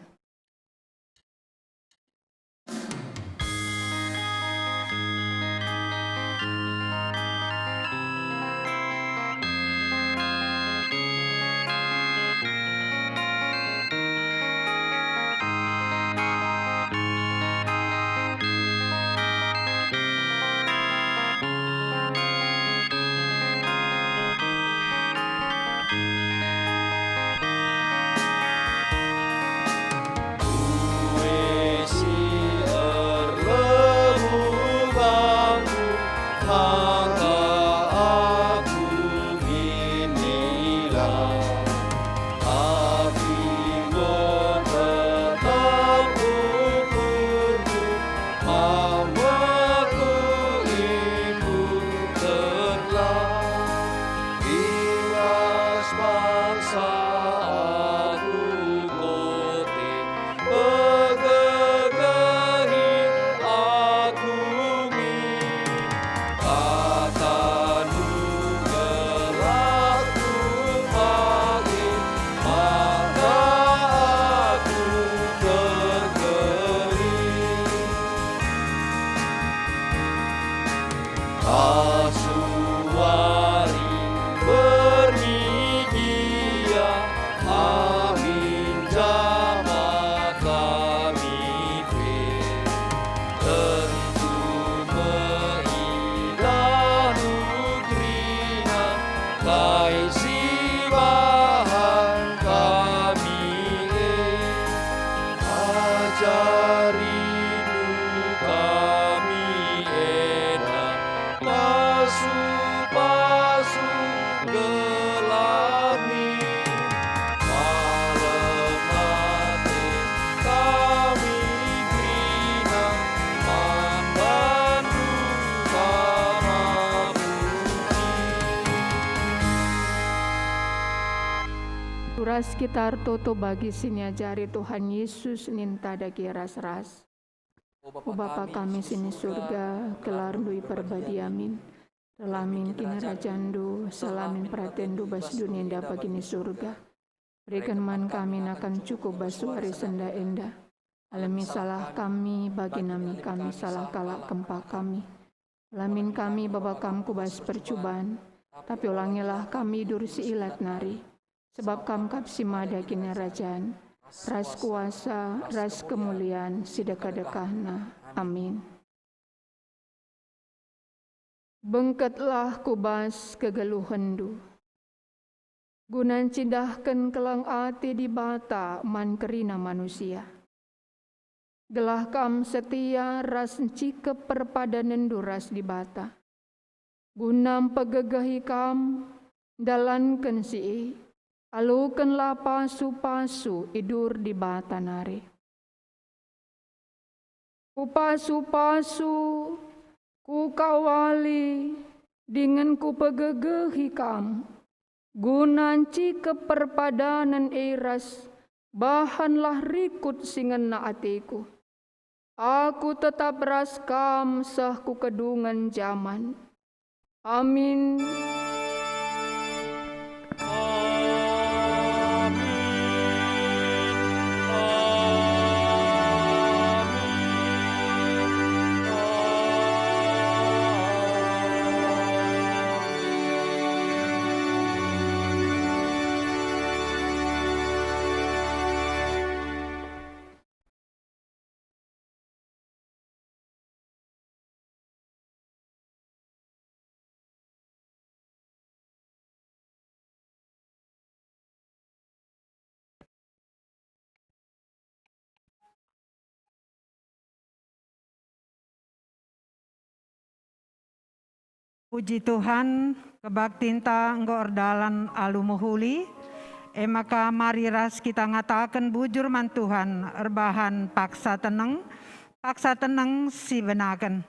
ras kitar toto bagi sini ajari Tuhan Yesus ninta dagi ras-ras. O Bapa kami sini surga, kelar dui perbadi amin. Relamin kini rajandu, salamin pratendu bas dunia indah bagini surga. Berikan man kami akan cukup basu hari senda endah. Alami salah kami, bagi nami kami salah kalak kempa kami. Alamin kami babakam kubas percubaan, tapi ulangilah kami dursi ilat nari. Sebab kam kapsima dagingnya rajaan, ras kuasa, ras kemuliaan, sideka-dekahna. Amin. Bengketlah kubas kegeluhendu. Gunan cidahkan kelang ati di bata man kerina manusia. Gelah kam setia ras cike perpadanendu ras di bata. Gunam pegegahi kam dalanken si alukenlah pasu-pasu idur di bata nari. Kupasu-pasu ku kawali dengan ku pegegahi kam. Gunanci keperpadanan eras bahanlah rikut singen na atiku. Aku tetap ras kam sah ku kedungan zaman. Amin. Puji Tuhan, kebaktinta engkau ordalan alumuhuli. Maka mari ras kita ngatakan bujur man Tuhan, erbahan paksa tenang si benaken.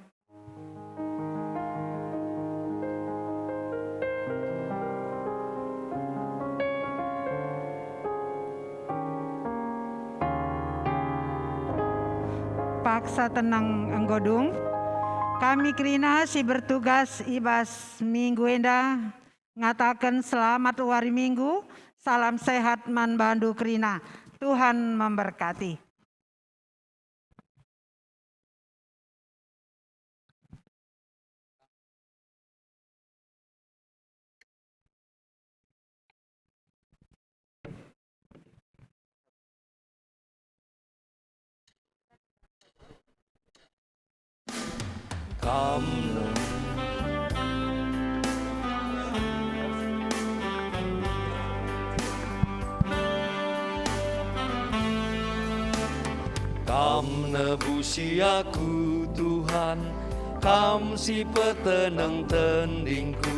Paksa tenang enggodung. Kami kerina si bertugas ibas minggu enda ngatakan selamat wari minggu, salam sehat man bandu kerina. Tuhan memberkati. Kam nebusi aku Tuhan, kam si petenang tendingku,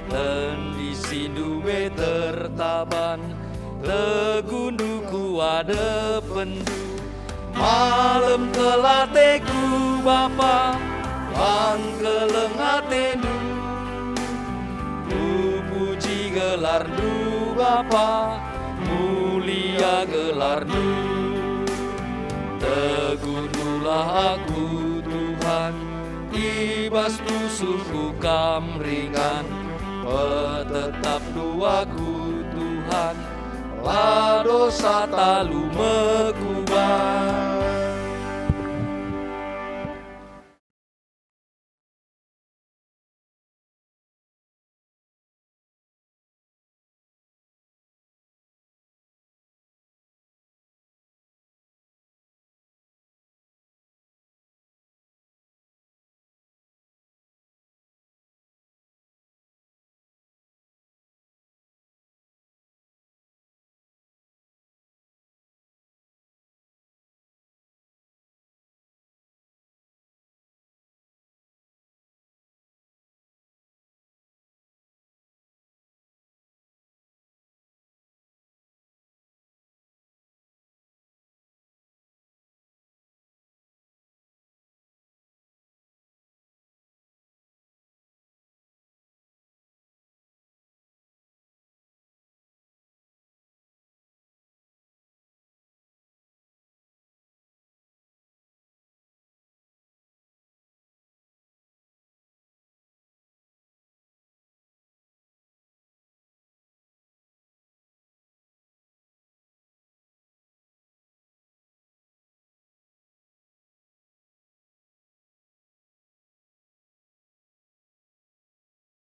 tendisi duwe tertaban, tegunduku ada pendu, malam kelateku Bapa, pan kelengatendu, ku puji gelardu Bapa, mulia gelardu. Teguhlah aku Tuhan, ibas musuhku kam ringan, petetap duaku Tuhan, la dosa talu mekubah.